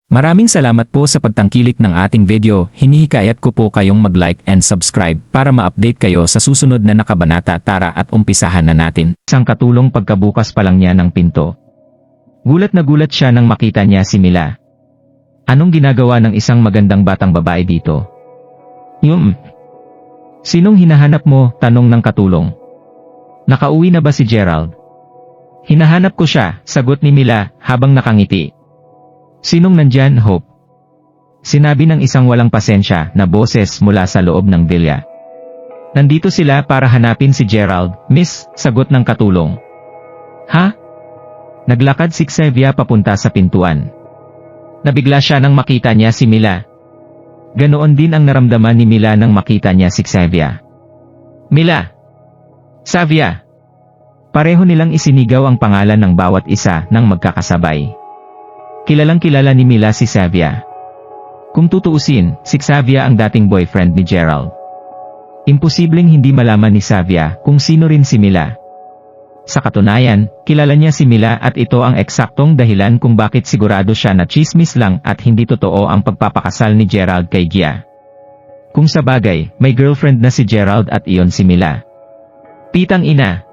Maraming salamat po sa pagtangkilik ng ating video. Hinihikayat ko po kayong mag-like and subscribe para ma-update kayo sa susunod na nakabanata. Tara at umpisahan na natin. Isang katulong pagkabukas pa lang niya ng pinto. Gulat na gulat siya nang makita niya si Mila. Anong ginagawa ng isang magandang batang babae dito? Sinong hinahanap mo? Tanong ng katulong. Nakauwi na ba si Gerald? Hinahanap ko siya, sagot ni Mila habang nakangiti. Sinong nandyan, Hope? Sinabi ng isang walang pasensya na boses mula sa loob ng bilya. Nandito sila para hanapin si Gerald, miss, sagot ng katulong. Ha? Naglakad si Xavier papunta sa pintuan. Nabigla siya nang makita niya si Mila. Ganoon din ang naramdaman ni Mila nang makita niya si Xavier. Mila! Xavier! Pareho nilang isinigaw ang pangalan ng bawat isa nang magkakasabay. Kilalang kilala ni Mila si Xavier. Kung tutuusin, si Xavier ang dating boyfriend ni Gerald. Imposibleng hindi malaman ni Xavier kung sino rin si Mila. Sa katunayan, kilala niya si Mila at ito ang eksaktong dahilan kung bakit sigurado siya na chismis lang at hindi totoo ang pagpapakasal ni Gerald kay Gia. Kung sa bagay, may girlfriend na si Gerald at iyon si Mila. Pitang ina.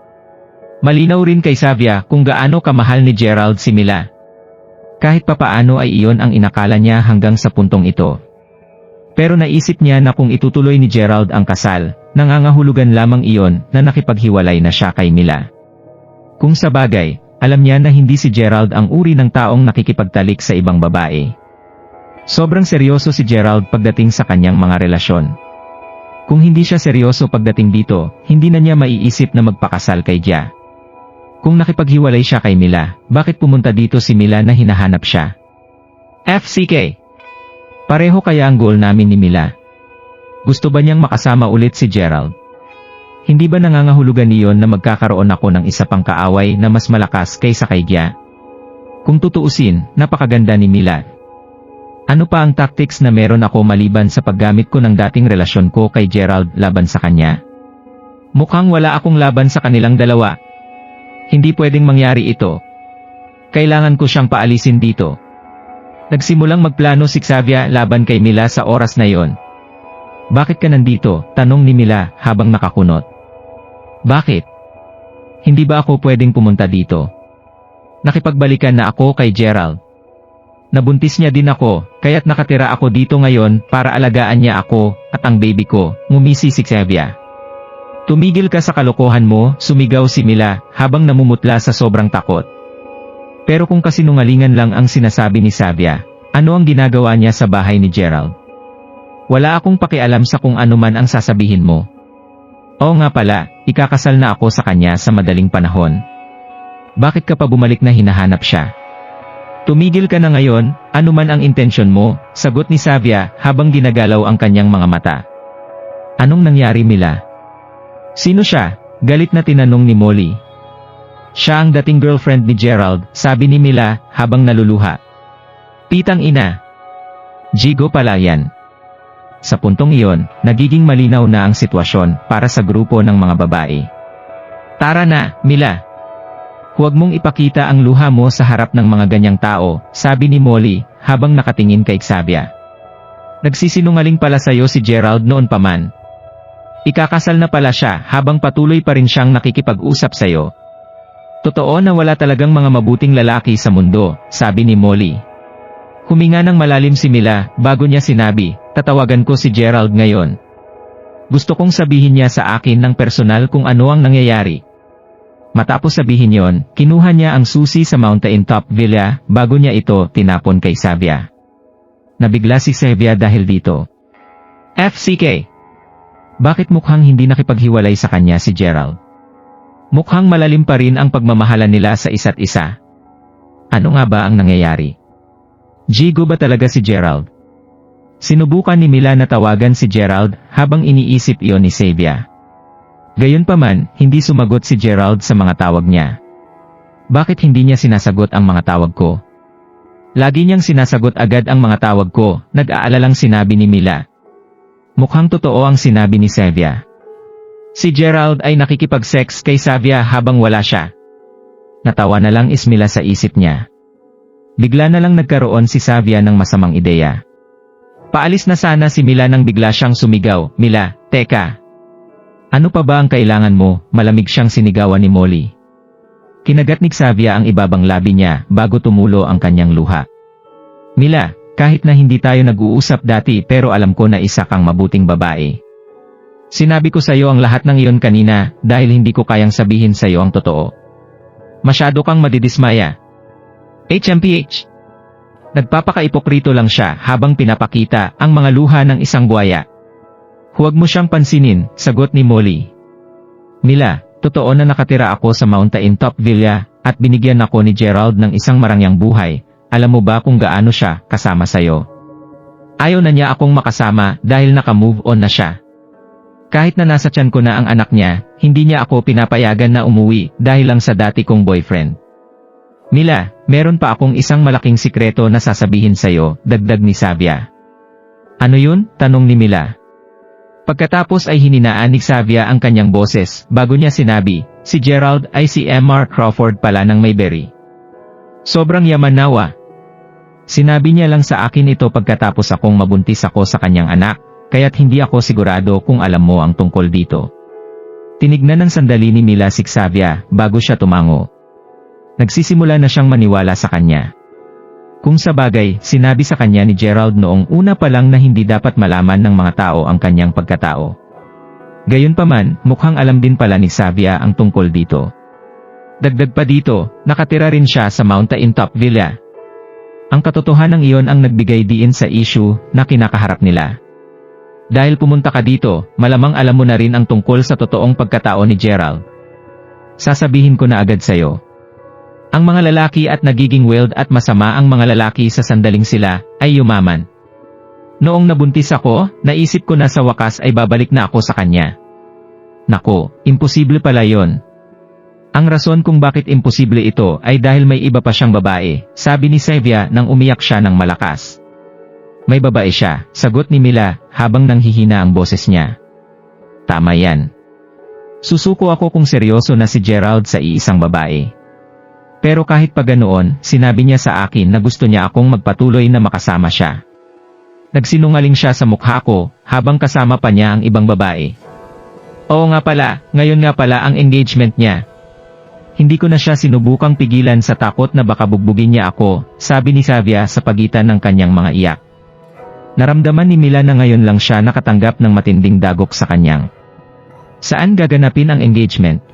Malinaw rin kay Xavier kung gaano kamahal ni Gerald si Mila. Kahit papaano ay iyon ang inakala niya hanggang sa puntong ito. Pero naisip niya na kung itutuloy ni Gerald ang kasal, nangangahulugan lamang iyon na nakipaghiwalay na siya kay Mila. Kung sa bagay, alam niya na hindi si Gerald ang uri ng taong nakikipagtalik sa ibang babae. Sobrang seryoso si Gerald pagdating sa kanyang mga relasyon. Kung hindi siya seryoso pagdating dito, hindi na niya maiisip na magpakasal kay Gia. Kung nakipaghiwalay siya kay Mila, bakit pumunta dito si Mila na hinahanap siya? FCK. Pareho kaya ang goal namin ni Mila? Gusto ba niyang makasama ulit si Gerald? Hindi ba nangangahulugan niyon na magkakaroon ako ng isa pang kaaway na mas malakas kaysa kay Gia? Kung tutuusin, napakaganda ni Mila. Ano pa ang tactics na meron ako maliban sa paggamit ko ng dating relasyon ko kay Gerald laban sa kanya? Mukhang wala akong laban sa kanilang dalawa. Hindi pwedeng mangyari ito. Kailangan ko siyang paalisin dito. Nagsimulang magplano si Xavier laban kay Mila sa oras na yon. Bakit ka nandito? Tanong ni Mila habang nakakunot. Bakit? Hindi ba ako pwedeng pumunta dito? Nakipagbalikan na ako kay Gerald. Nabuntis niya din ako, kaya't nakatira ako dito ngayon para alagaan niya ako at ang baby ko, ngumisi si Xavier. Tumigil ka sa kalokohan mo, sumigaw si Mila habang namumutla sa sobrang takot. Pero kung kasinungalingan lang ang sinasabi ni Xavier, ano ang ginagawa niya sa bahay ni Gerald? Wala akong pakialam sa kung ano man ang sasabihin mo. Oo nga pala, ikakasal na ako sa kanya sa madaling panahon. Bakit ka pa bumalik na hinahanap siya? Tumigil ka na ngayon, ano man ang intensyon mo, sagot ni Xavier habang ginagalaw ang kanyang mga mata. Anong nangyari, Mila? Sino siya? Galit na tinanong ni Molly. Siya ang dating girlfriend ni Gerald, sabi ni Mila habang naluluha. Pitang ina. Jigo pala yan. Sa puntong iyon, nagiging malinaw na ang sitwasyon para sa grupo ng mga babae. Tara na, Mila. Huwag mong ipakita ang luha mo sa harap ng mga ganyang tao, sabi ni Molly habang nakatingin kay Xavier. Nagsisinungaling pala sa'yo si Gerald noon pa man. Ikakasal na pala siya habang patuloy pa rin siyang nakikipag-usap sa'yo. Totoo na wala talagang mga mabuting lalaki sa mundo, sabi ni Molly. Huminga ng malalim si Mila bago niya sinabi, tatawagan ko si Gerald ngayon. Gusto kong sabihin niya sa akin ng personal kung ano ang nangyayari. Matapos sabihin yon, kinuha niya ang susi sa Mountain Top Villa bago niya ito tinapon kay Xavier. Nabigla si Xavier dahil dito. FCK. Bakit mukhang hindi nakipaghiwalay sa kanya si Gerald? Mukhang malalim pa rin ang pagmamahalan nila sa isa't isa. Ano nga ba ang nangyayari? Jigo ba talaga si Gerald? Sinubukan ni Mila na tawagan si Gerald habang iniisip iyon ni Xavier. Gayunpaman, hindi sumagot si Gerald sa mga tawag niya. Bakit hindi niya sinasagot ang mga tawag ko? Lagi niyang sinasagot agad ang mga tawag ko, nag-aalalang sinabi ni Mila. Mukhang totoo ang sinabi ni Xavier. Si Gerald ay nakikipag-sex kay Xavier habang wala siya. Natawa na lang Ismila sa isip niya. Bigla na lang nagkaroon si Xavier ng masamang ideya. Paalis na sana si Mila nang bigla siyang sumigaw, "Mila, teka! Ano pa ba ang kailangan mo?" Malamig siyang sinigawan ni Molly. Kinagat ni Xavier ang ibabang labi niya bago tumulo ang kanyang luha. "Mila, kahit na hindi tayo nag-uusap dati pero alam ko na isa kang mabuting babae. Sinabi ko sa'yo ang lahat ng iyon kanina dahil hindi ko kayang sabihin sa'yo ang totoo. Masyado kang madidismaya." HMPH. Nagpapaka-ipokrito lang siya habang pinapakita ang mga luha ng isang buhaya. "Huwag mo siyang pansinin," sagot ni Molly. "Mila, totoo na nakatira ako sa Mountain Top Villa at binigyan ako ni Gerald ng isang marangyang buhay. Alam mo ba kung gaano siya kasama sa'yo? Ayaw na niya akong makasama dahil naka-move on na siya. Kahit na nasa tiyan ko na ang anak niya, hindi niya ako pinapayagan na umuwi dahil lang sa dati kong boyfriend. Mila, meron pa akong isang malaking sikreto na sasabihin sa'yo," dagdag ni Xavier. "Ano yun?" tanong ni Mila. Pagkatapos ay hininaan ni Xavier ang kanyang boses bago niya sinabi, "Si Gerald ay si M.R. Crawford pala ng Mayberry. Sobrang yaman nawa. Sinabi niya lang sa akin ito pagkatapos akong mabuntis ako sa kanyang anak, kaya't hindi ako sigurado kung alam mo ang tungkol dito." Tinignan ng sandali ni Mila si Xavier bago siya tumango. Nagsisimula na siyang maniwala sa kanya. Kung sa bagay, sinabi sa kanya ni Gerald noong una pa lang na hindi dapat malaman ng mga tao ang kanyang pagkatao. Gayunpaman, mukhang alam din pala ni Xavier ang tungkol dito. Dagdag pa dito, nakatira rin siya sa Mountain Top Villa. Ang katotohanan iyon ang nagbigay diin sa issue na kinakaharap nila. Dahil pumunta ka dito, malamang alam mo na rin ang tungkol sa totoong pagkatao ni Gerald. Sasabihin ko na agad sa'yo. Ang mga lalaki at nagiging wild at masama ang mga lalaki sa sandaling sila ay yumaman. Noong nabuntis ako, naisip ko na sa wakas ay babalik na ako sa kanya. Nako, imposible pala yon. Ang rason kung bakit imposible ito ay dahil may iba pa siyang babae, sabi ni Xavier nang umiyak siya ng malakas. May babae siya, sagot ni Mila habang nanghihina ang boses niya. Tama yan. Susuko ako kung seryoso na si Gerald sa iisang babae. Pero kahit pa ganoon, sinabi niya sa akin na gusto niya akong magpatuloy na makasama siya. Nagsinungaling siya sa mukha ko, habang kasama pa niya ang ibang babae. Oo nga pala, ngayon nga pala ang engagement niya. Hindi ko na siya sinubukang pigilan sa takot na baka bugbugin niya ako, sabi ni Xavier sa pagitan ng kanyang mga iyak. Naramdaman ni Mila na ngayon lang siya nakatanggap ng matinding dagok sa kanyang. Saan gaganapin ang engagement?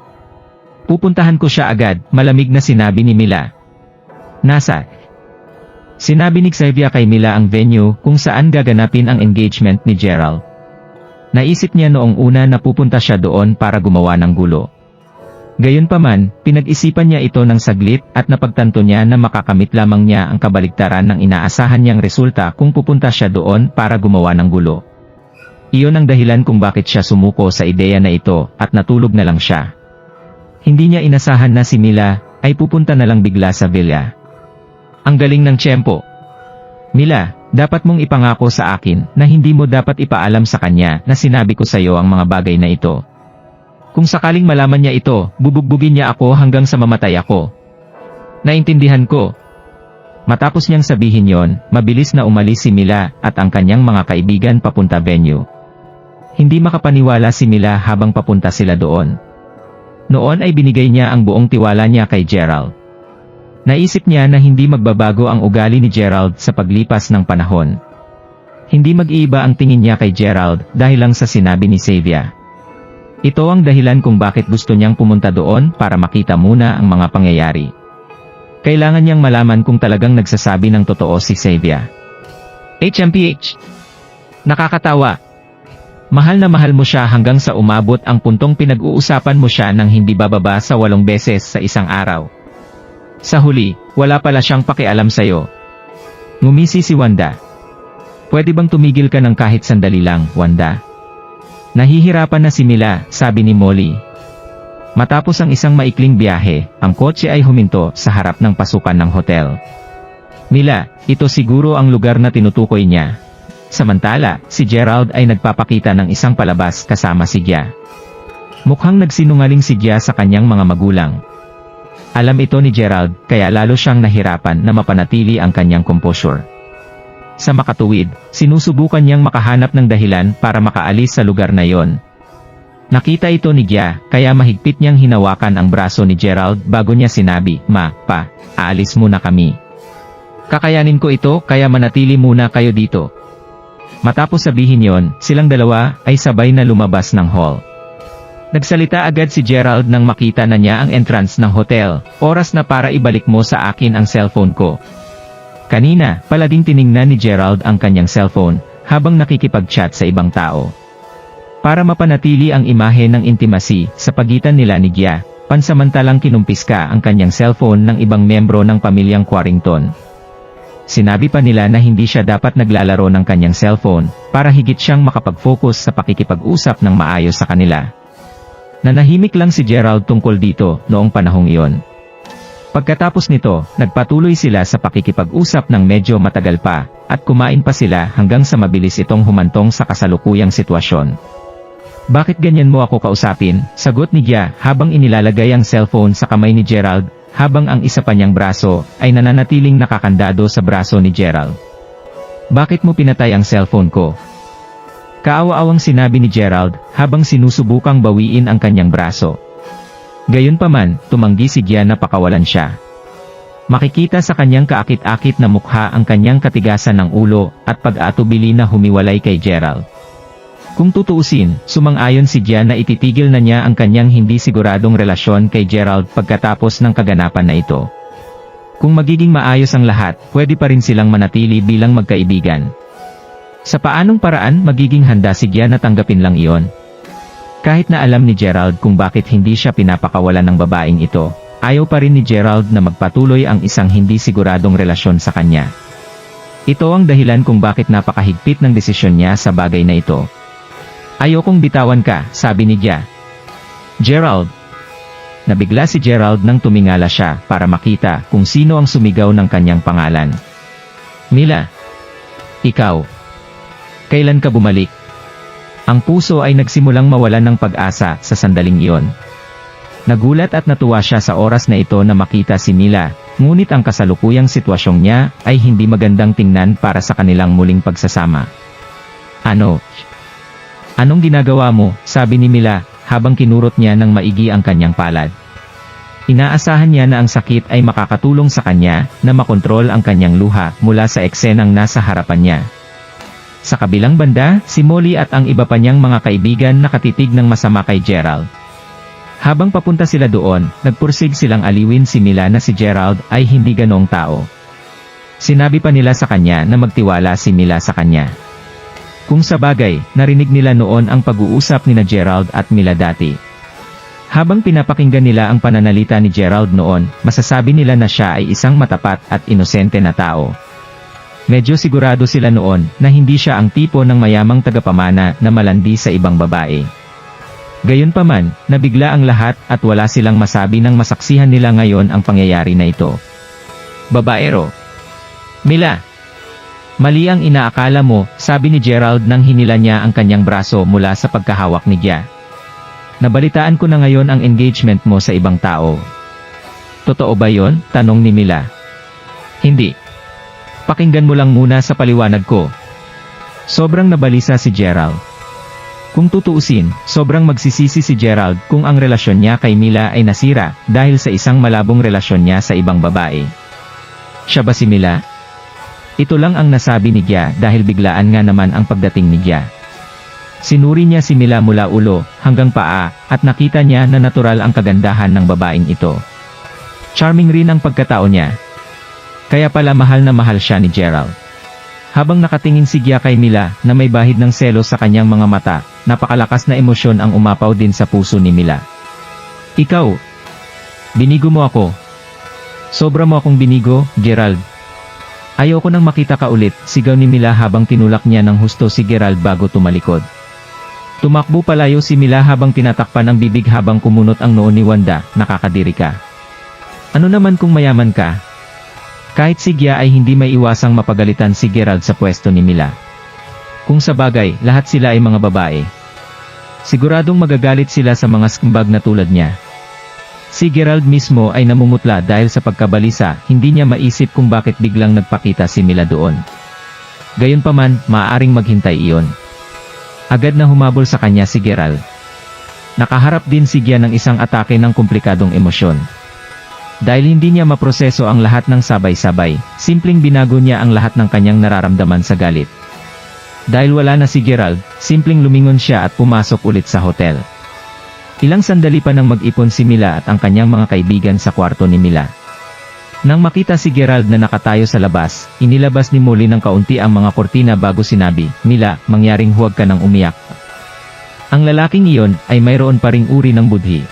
Pupuntahan ko siya agad, malamig na sinabi ni Mila. Nasa? Sinabi ni Xavier kay Mila ang venue kung saan gaganapin ang engagement ni Gerald. Naisip niya noong una na pupunta siya doon para gumawa ng gulo. Gayunpaman, pinag-isipan niya ito ng saglit at napagtanto niya na makakamit lamang niya ang kabaligtaran ng inaasahan niyang resulta kung pupunta siya doon para gumawa ng gulo. Iyon ang dahilan kung bakit siya sumuko sa ideya na ito at natulog na lang siya. Hindi niya inasahan na si Mila ay pupunta na lang bigla sa villa. Ang galing ng tiyempo. Mila, dapat mong ipangako sa akin na hindi mo dapat ipaalam sa kanya na sinabi ko sa iyo ang mga bagay na ito. Kung sakaling malaman niya ito, bubugbugin niya ako hanggang sa mamatay ako. Naintindihan ko. Matapos niyang sabihin yon, mabilis na umalis si Mila at ang kanyang mga kaibigan papunta venue. Hindi makapaniwala si Mila habang papunta sila doon. Noon ay binigay niya ang buong tiwala niya kay Gerald. Naisip niya na hindi magbabago ang ugali ni Gerald sa paglipas ng panahon. Hindi mag-iiba ang tingin niya kay Gerald dahil lang sa sinabi ni Xavier. Ito ang dahilan kung bakit gusto niyang pumunta doon para makita muna ang mga pangyayari. Kailangan niyang malaman kung talagang nagsasabi ng totoo si Xavier. HMPH. Nakakatawa. Mahal na mahal mo siya hanggang sa umabot ang puntong pinag-uusapan mo siya ng hindi bababa sa 8 beses sa isang araw. Sa huli, wala pala siyang pakialam sa'yo. Ngumisi si Wanda. Pwede bang tumigil ka ng kahit sandali lang, Wanda? Nahihirapan na si Mila, sabi ni Molly. Matapos ang isang maikling biyahe, ang kotse ay huminto sa harap ng pasukan ng hotel. Mila, ito siguro ang lugar na tinutukoy niya. Samantala, si Gerald ay nagpapakita ng isang palabas kasama si Gia. Mukhang nagsinungaling si Gia sa kanyang mga magulang. Alam ito ni Gerald, kaya lalo siyang nahirapan na mapanatili ang kanyang composure. Sa makatuwid, sinusubukan niyang makahanap ng dahilan para makaalis sa lugar na yon. Nakita ito ni Gia, kaya mahigpit niyang hinawakan ang braso ni Gerald bago niya sinabi, Pa, aalis muna kami. Kakayanin ko ito, kaya manatili muna kayo dito. Matapos sabihin yon, silang dalawa ay sabay na lumabas ng hall. Nagsalita agad si Gerald nang makita na niya ang entrance ng hotel. Oras na para ibalik mo sa akin ang cellphone ko. Kanina, palading tiningnan ni Gerald ang kanyang cellphone, habang nakikipag-chat sa ibang tao. Para mapanatili ang imahe ng intimacy sa pagitan nila ni Gia, pansamantalang kinumpiska ang kanyang cellphone ng ibang membro ng pamilyang Quarrington. Sinabi pa nila na hindi siya dapat naglalaro ng kanyang cellphone, para higit siyang makapag-focus sa pakikipag-usap ng maayos sa kanila. Nanahimik lang si Gerald tungkol dito noong panahong iyon. Pagkatapos nito, nagpatuloy sila sa pakikipag-usap ng medyo matagal pa, at kumain pa sila hanggang sa mabilis itong humantong sa kasalukuyang sitwasyon. Bakit ganyan mo ako kausapin? Sagot ni Gia habang inilalagay ang cellphone sa kamay ni Gerald, habang ang isa pa niyang braso ay nananatiling nakakandado sa braso ni Gerald. Bakit mo pinatay ang cellphone ko? Kaawa-awang sinabi ni Gerald, habang sinusubukang bawiin ang kanyang braso. Gayunpaman, tumanggi si Gia na pakawalan siya. Makikita sa kanyang kaakit-akit na mukha ang kanyang katigasan ng ulo, at pag-aatubili na humiwalay kay Gerald. Kung tutuusin, sumang-ayon si Gia na ititigil na niya ang kanyang hindi siguradong relasyon kay Gerald pagkatapos ng kaganapan na ito. Kung magiging maayos ang lahat, pwede pa rin silang manatili bilang magkaibigan. Sa paanong paraan magiging handa si Gia na tanggapin lang iyon? Kahit na alam ni Gerald kung bakit hindi siya pinapakawalan ng babaeng ito, ayaw pa rin ni Gerald na magpatuloy ang isang hindi siguradong relasyon sa kanya. Ito ang dahilan kung bakit napakahigpit ng desisyon niya sa bagay na ito. Ayokong bitawan ka, sabi ni Gia. Gerald. Nabigla si Gerald nang tumingala siya para makita kung sino ang sumigaw ng kanyang pangalan. Mila. Ikaw. Kailan ka bumalik? Ang puso ay nagsimulang mawalan ng pag-asa sa sandaling iyon. Nagulat at natuwa siya sa oras na ito na makita si Mila, ngunit ang kasalukuyang sitwasyong niya ay hindi magandang tingnan para sa kanilang muling pagsasama. Ano? Anong ginagawa mo? Sabi ni Mila, habang kinurot niya ng maigi ang kanyang palad. Inaasahan niya na ang sakit ay makakatulong sa kanya na makontrol ang kanyang luha mula sa eksenang nasa harapan niya. Sa kabilang banda, si Molly at ang iba pa niyang mga kaibigan nakatitig ng masama kay Gerald. Habang papunta sila doon, nagpursig silang aliwin si Mila na si Gerald ay hindi ganong tao. Sinabi pa nila sa kanya na magtiwala si Mila sa kanya. Kung sa bagay, narinig nila noon ang pag-uusap ni Gerald at Mila dati. Habang pinapakinggan nila ang pananalita ni Gerald noon, masasabi nila na siya ay isang matapat at inosente na tao. Medyo sigurado sila noon na hindi siya ang tipo ng mayamang tagapamana na malandi sa ibang babae. Gayunpaman, nabigla ang lahat at wala silang masabi nang masaksihan nila ngayon ang pangyayari na ito. Babaero. Mila. Mali ang inaakala mo, sabi ni Gerald nang hinila niya ang kanyang braso mula sa pagkahawak ni Gia. Nabalitaan ko na ngayon ang engagement mo sa ibang tao. Totoo ba yon? Tanong ni Mila. Hindi. Pakinggan mo lang muna sa paliwanag ko. Sobrang nabalisa si Gerald. Kung tutuusin, sobrang magsisisi si Gerald kung ang relasyon niya kay Mila ay nasira dahil sa isang malabong relasyon niya sa ibang babae. Siya ba si Mila? Ito lang ang nasabi ni Gia dahil biglaan nga naman ang pagdating ni Gia. Sinuri niya si Mila mula ulo hanggang paa at nakita niya na natural ang kagandahan ng babaeng ito. Charming rin ang pagkatao niya. Kaya pala mahal na mahal siya ni Gerald. Habang nakatingin si Gia kay Mila na may bahid ng selos sa kanyang mga mata, napakalakas na emosyon ang umapaw din sa puso ni Mila. Ikaw, binigo mo ako. Sobra mo akong binigo, Gerald. Ayoko nang makita ka ulit, sigaw ni Mila habang tinulak niya ng husto si Gerald bago tumalikod. Tumakbo palayo si Mila habang tinatakpan ang bibig habang kumunot ang noo ni Wanda, nakakadiri ka. Ano naman kung mayaman ka? Kahit si Gia ay hindi may iwasang mapagalitan si Gerald sa pwesto ni Mila. Kung sa bagay, lahat sila ay mga babae. Siguradong magagalit sila sa mga scumbag na tulad niya. Si Gerald mismo ay namumutla dahil sa pagkabalisa, hindi niya maisip kung bakit biglang nagpakita si Mila doon. Gayunpaman, maaaring maghintay iyon. Agad na humabol sa kanya si Gerald. Nakaharap din si Gia ng isang atake ng komplikadong emosyon. Dahil hindi niya maproseso ang lahat ng sabay-sabay, simpleng binago niya ang lahat ng kanyang nararamdaman sa galit. Dahil wala na si Gerald, simpleng lumingon siya at pumasok ulit sa hotel. Ilang sandali pa nang mag-ipon si Mila at ang kanyang mga kaibigan sa kwarto ni Mila. Nang makita si Gerald na nakatayo sa labas, inilabas ni Molly ng kaunti ang mga kortina bago sinabi, "Mila, mangyaring huwag ka nang umiyak." Ang lalaking iyon ay mayroon pa ring uri ng budhi.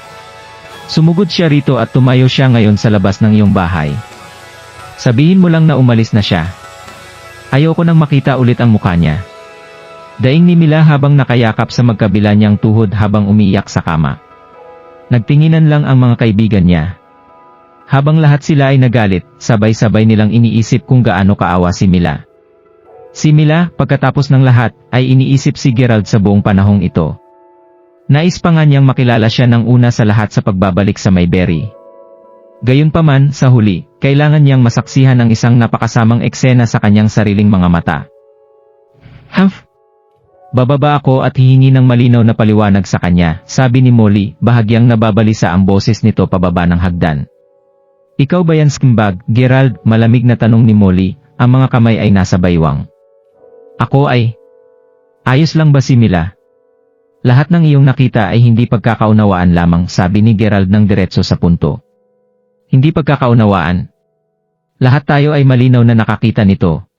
Sumugod siya rito at tumayo siya ngayon sa labas ng iyong bahay. Sabihin mo lang na umalis na siya. Ayoko nang makita ulit ang mukha niya. Daing ni Mila habang nakayakap sa magkabila niyang tuhod habang umiiyak sa kama. Nagtinginan lang ang mga kaibigan niya. Habang lahat sila ay nagalit, sabay-sabay nilang iniisip kung gaano kaawa si Mila. Si Mila, pagkatapos ng lahat, ay iniisip si Gerald sa buong panahong ito. Nais pa nga niyang makilala siya ng una sa lahat sa pagbabalik sa Mayberry. Gayunpaman, sa huli, kailangan niyang masaksihan ang isang napakasamang eksena sa kanyang sariling mga mata. Humph! Bababa ako at hihingi ng malinaw na paliwanag sa kanya, sabi ni Molly, bahagyang nababalisa ang boses nito pababa ng hagdan. Ikaw ba yan skimbag, Gerald? Malamig na tanong ni Molly, ang mga kamay ay nasa baywang. Ako ay... Ayos lang ba si Mila? Lahat ng iyong nakita ay hindi pagkakaunawaan lamang, sabi ni Gerald ng diretso sa punto. Hindi pagkakaunawaan. Lahat tayo ay malinaw na nakakita nito.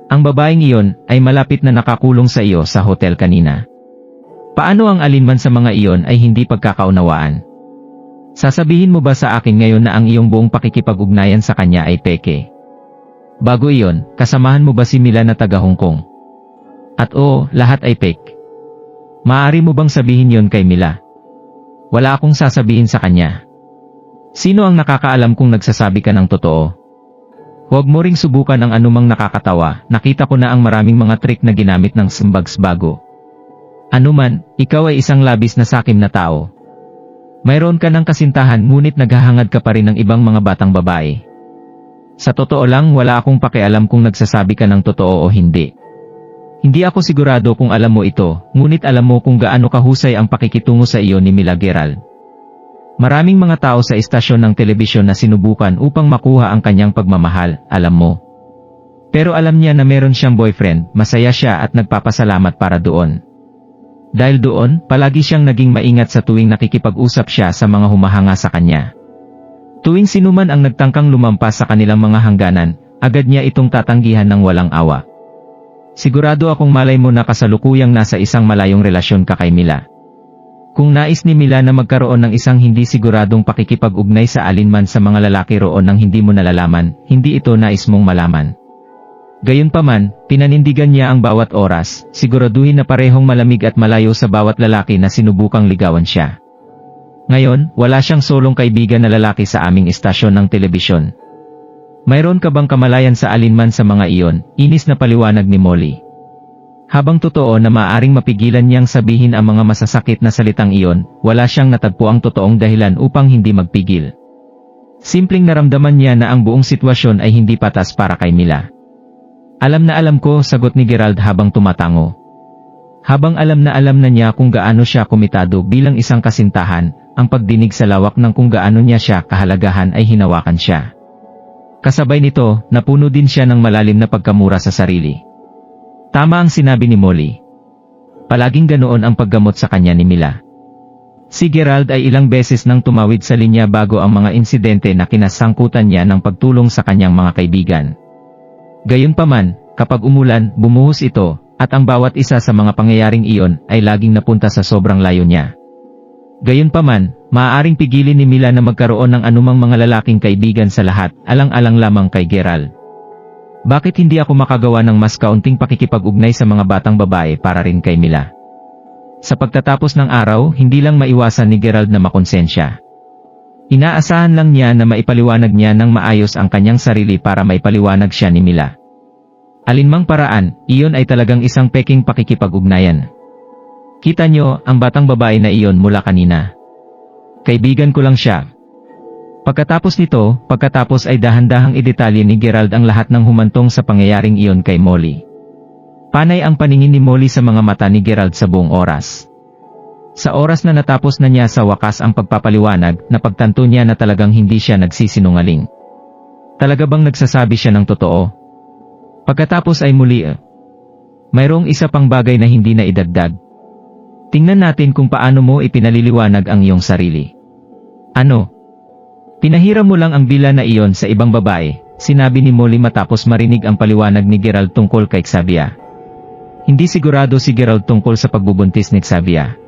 Ang babaeng iyon ay malapit na nakakulong sa iyo sa hotel kanina. Paano ang alinman sa mga iyon ay hindi pagkakaunawaan? Sasabihin mo ba sa akin ngayon na ang iyong buong pakikipag-ugnayan sa kanya ay peke? Bago iyon, kasamahan mo ba si Mila na taga Hong Kong? At oo, lahat ay fake. Maaari mo bang sabihin yon kay Mila? Wala akong sasabihin sa kanya. Sino ang nakakaalam kung nagsasabi ka ng totoo? Huwag mo ring subukan ang anumang nakakatawa, nakita ko na ang maraming mga trick na ginamit ng Simbags bago. Anuman, ikaw ay isang labis na sakim na tao. Mayroon ka ng kasintahan ngunit naghahangad ka pa rin ng ibang mga batang babae. Sa totoo lang wala akong pakialam kung nagsasabi ka ng totoo o hindi. Hindi ako sigurado kung alam mo ito, ngunit alam mo kung gaano kahusay ang pakikitungo sa iyo ni Mila Gerald. Maraming mga tao sa istasyon ng telebisyon na sinubukan upang makuha ang kanyang pagmamahal, alam mo. Pero alam niya na meron siyang boyfriend, masaya siya at nagpapasalamat para doon. Dahil doon, palagi siyang naging maingat sa tuwing nakikipag-usap siya sa mga humahanga sa kanya. Tuwing sinuman ang nagtangkang lumampas sa kanilang mga hangganan, agad niya itong tatanggihan ng walang awa. Sigurado akong malay mo na kasalukuyang nasa isang malayong relasyon ka kay Mila. Kung nais ni Mila na magkaroon ng isang hindi siguradong pakikipag-ugnay sa alinman sa mga lalaki roon nang hindi mo nalalaman, hindi ito nais mong malaman. Gayunpaman, pinanindigan niya ang bawat oras, siguraduhin na parehong malamig at malayo sa bawat lalaki na sinubukang ligawan siya. Ngayon, wala siyang solong kaibigan na lalaki sa aming istasyon ng telebisyon. Mayroon ka bang kamalayan sa alinman sa mga iyon? Inis na paliwanag ni Molly. Habang totoo na maaaring mapigilan niyang sabihin ang mga masasakit na salitang iyon, wala siyang natagpo ang totoong dahilan upang hindi magpigil. Simpleng naramdaman niya na ang buong sitwasyon ay hindi patas para kay Mila. Alam na alam ko, sagot ni Gerald habang tumatango. Habang alam na niya kung gaano siya komitado bilang isang kasintahan, ang pagdinig sa lawak ng kung gaano niya siya kahalagahan ay hinawakan siya. Kasabay nito, napuno din siya ng malalim na pagkamura sa sarili. Tama ang sinabi ni Molly. Palaging ganoon ang paggamot sa kanya ni Mila. Si Gerald ay ilang beses nang tumawid sa linya bago ang mga insidente na kinasangkutan niya ng pagtulong sa kanyang mga kaibigan. Gayunpaman, kapag umulan, bumuhos ito, at ang bawat isa sa mga pangyayaring iyon ay laging napunta sa sobrang layo niya. Gayunpaman, maaaring pigilin ni Mila na magkaroon ng anumang mga lalaking kaibigan sa lahat, alang-alang lamang kay Gerald. Bakit hindi ako makagawa ng mas kaunting pakikipag-ugnay sa mga batang babae para rin kay Mila? Sa pagtatapos ng araw, hindi lang maiwasan ni Gerald na makonsensya. Inaasahan lang niya na maipaliwanag niya ng maayos ang kanyang sarili para maipaliwanag siya ni Mila. Alinmang paraan, iyon ay talagang isang peking pakikipag-ugnayan. Kita nyo, ang batang babae na iyon mula kanina. Kaibigan ko lang siya. Pagkatapos nito, ay dahan-dahang idetalye ni Gerald ang lahat ng humantong sa pangyayaring iyon kay Molly. Panay ang paningin ni Molly sa mga mata ni Gerald sa buong oras. Sa oras na natapos na niya sa wakas ang pagpapaliwanag, napagtanto niya na talagang hindi siya nagsisinungaling. Talaga bang nagsasabi siya ng totoo? Pagkatapos ay muli, mayroong isa pang bagay na hindi na idagdag. Tingnan natin kung paano mo ipinaliliwanag ang iyong sarili. Ano? Pinahiram mo lang ang bila na iyon sa ibang babae, sinabi ni Molly matapos marinig ang paliwanag ni Gerald tungkol kay Xavier. Hindi sigurado si Gerald tungkol sa pagbubuntis ni Xavier.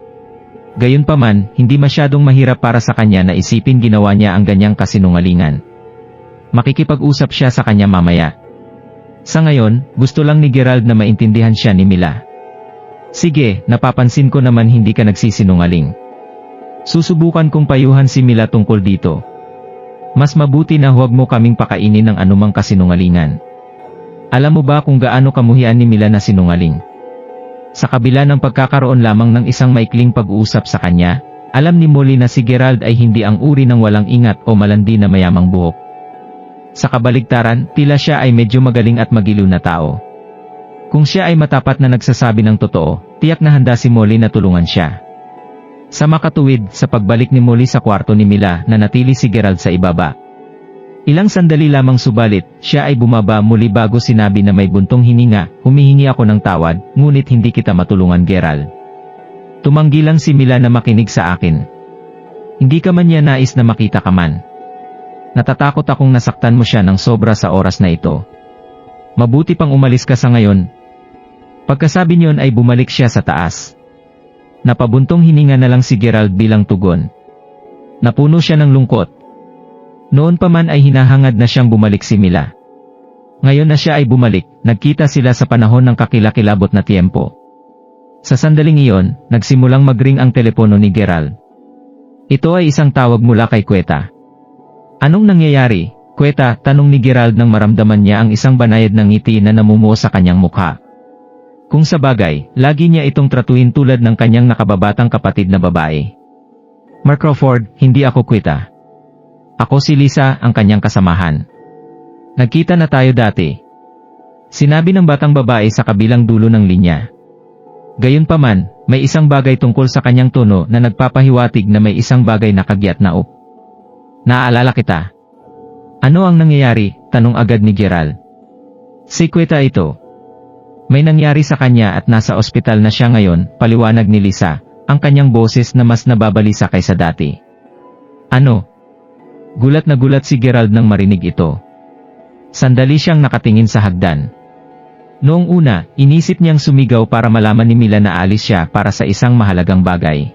Gayunpaman, hindi masyadong mahirap para sa kanya na isipin ginawa niya ang ganyang kasinungalingan. Makikipag-usap siya sa kanya mamaya. Sa ngayon, gusto lang ni Gerald na maintindihan siya ni Mila. Sige, napapansin ko naman hindi ka nagsisinungaling. Susubukan kong payuhan si Mila tungkol dito. Mas mabuti na huwag mo kaming pakainin ng anumang kasinungalingan. Alam mo ba kung gaano kamuhian ni Mila na sinungaling? Sa kabila ng pagkakaroon lamang ng isang maikling pag-uusap sa kanya, alam ni Molly na si Gerald ay hindi ang uri ng walang ingat o malandi na mayamang buhok. Sa kabaligtaran, tila siya ay medyo magaling at magiliw na tao. Kung siya ay matapat na nagsasabi ng totoo, tiyak na handa si Molly na tulungan siya. Sa makatuwid, sa pagbalik ni Molly sa kwarto ni Mila, nanatili si Gerald sa ibaba. Ilang sandali lamang subalit, siya ay bumaba muli bago sinabi na may buntong hininga, humihingi ako ng tawad, ngunit hindi kita matulungan Gerald. Tumanggi lang si Mila na makinig sa akin. Hindi ka man niya nais na makita ka man. Natatakot akong nasaktan mo siya ng sobra sa oras na ito. Mabuti pang umalis ka sa ngayon. Pagkasabi niyon ay bumalik siya sa taas. Napabuntong hininga na lang si Gerald bilang tugon. Napuno siya ng lungkot. Noon pa man ay hinahangad na siyang bumalik si Mila. Ngayon na siya ay bumalik, nagkita sila sa panahon ng kakilakilabot na tiempo. Sa sandaling iyon, nagsimulang magring ang telepono ni Gerald. Ito ay isang tawag mula kay Queta. Anong nangyayari, Queta? Tanong ni Gerald nang maramdaman niya ang isang banayad ng ngiti na namumuo sa kanyang mukha. Kung sa bagay, lagi niya itong tratuhin tulad ng kanyang nakababatang kapatid na babae. Mark Crawford, hindi ako Queta. Ako si Lisa, ang kanyang kasamahan. Nagkita na tayo dati. Sinabi ng batang babae sa kabilang dulo ng linya. Gayunpaman, may isang bagay tungkol sa kanyang tono na nagpapahiwatig na may isang bagay na kagyat na up. Naaalala kita. Ano ang nangyayari? Tanong agad ni Gerald. Si Queta ito. May nangyari sa kanya at nasa ospital na siya ngayon, paliwanag ni Lisa, ang kanyang boses na mas nababalisa kaysa dati. Ano? Gulat na gulat si Gerald nang marinig ito. Sandali siyang nakatingin sa hagdan. Noong una, inisip niyang sumigaw para malaman ni Mila na alis siya para sa isang mahalagang bagay.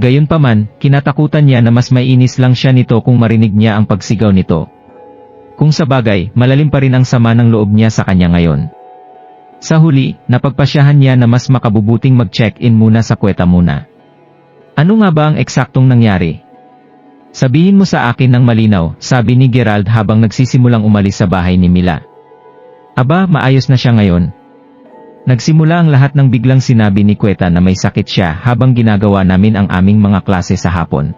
Gayunpaman, kinatakutan niya na mas maiinis lang siya nito kung marinig niya ang pagsigaw nito. Kung sa bagay, malalim pa rin ang sama ng loob niya sa kanya ngayon. Sa huli, napagpasyahan niya na mas makabubuting mag-check-in muna sa Queta muna. Ano nga ba ang eksaktong nangyari? Sabihin mo sa akin ng malinaw, sabi ni Gerald habang nagsisimulang umalis sa bahay ni Mila. Aba, maayos na siya ngayon. Nagsimula ang lahat ng biglang sinabi ni Queta na may sakit siya habang ginagawa namin ang aming mga klase sa hapon.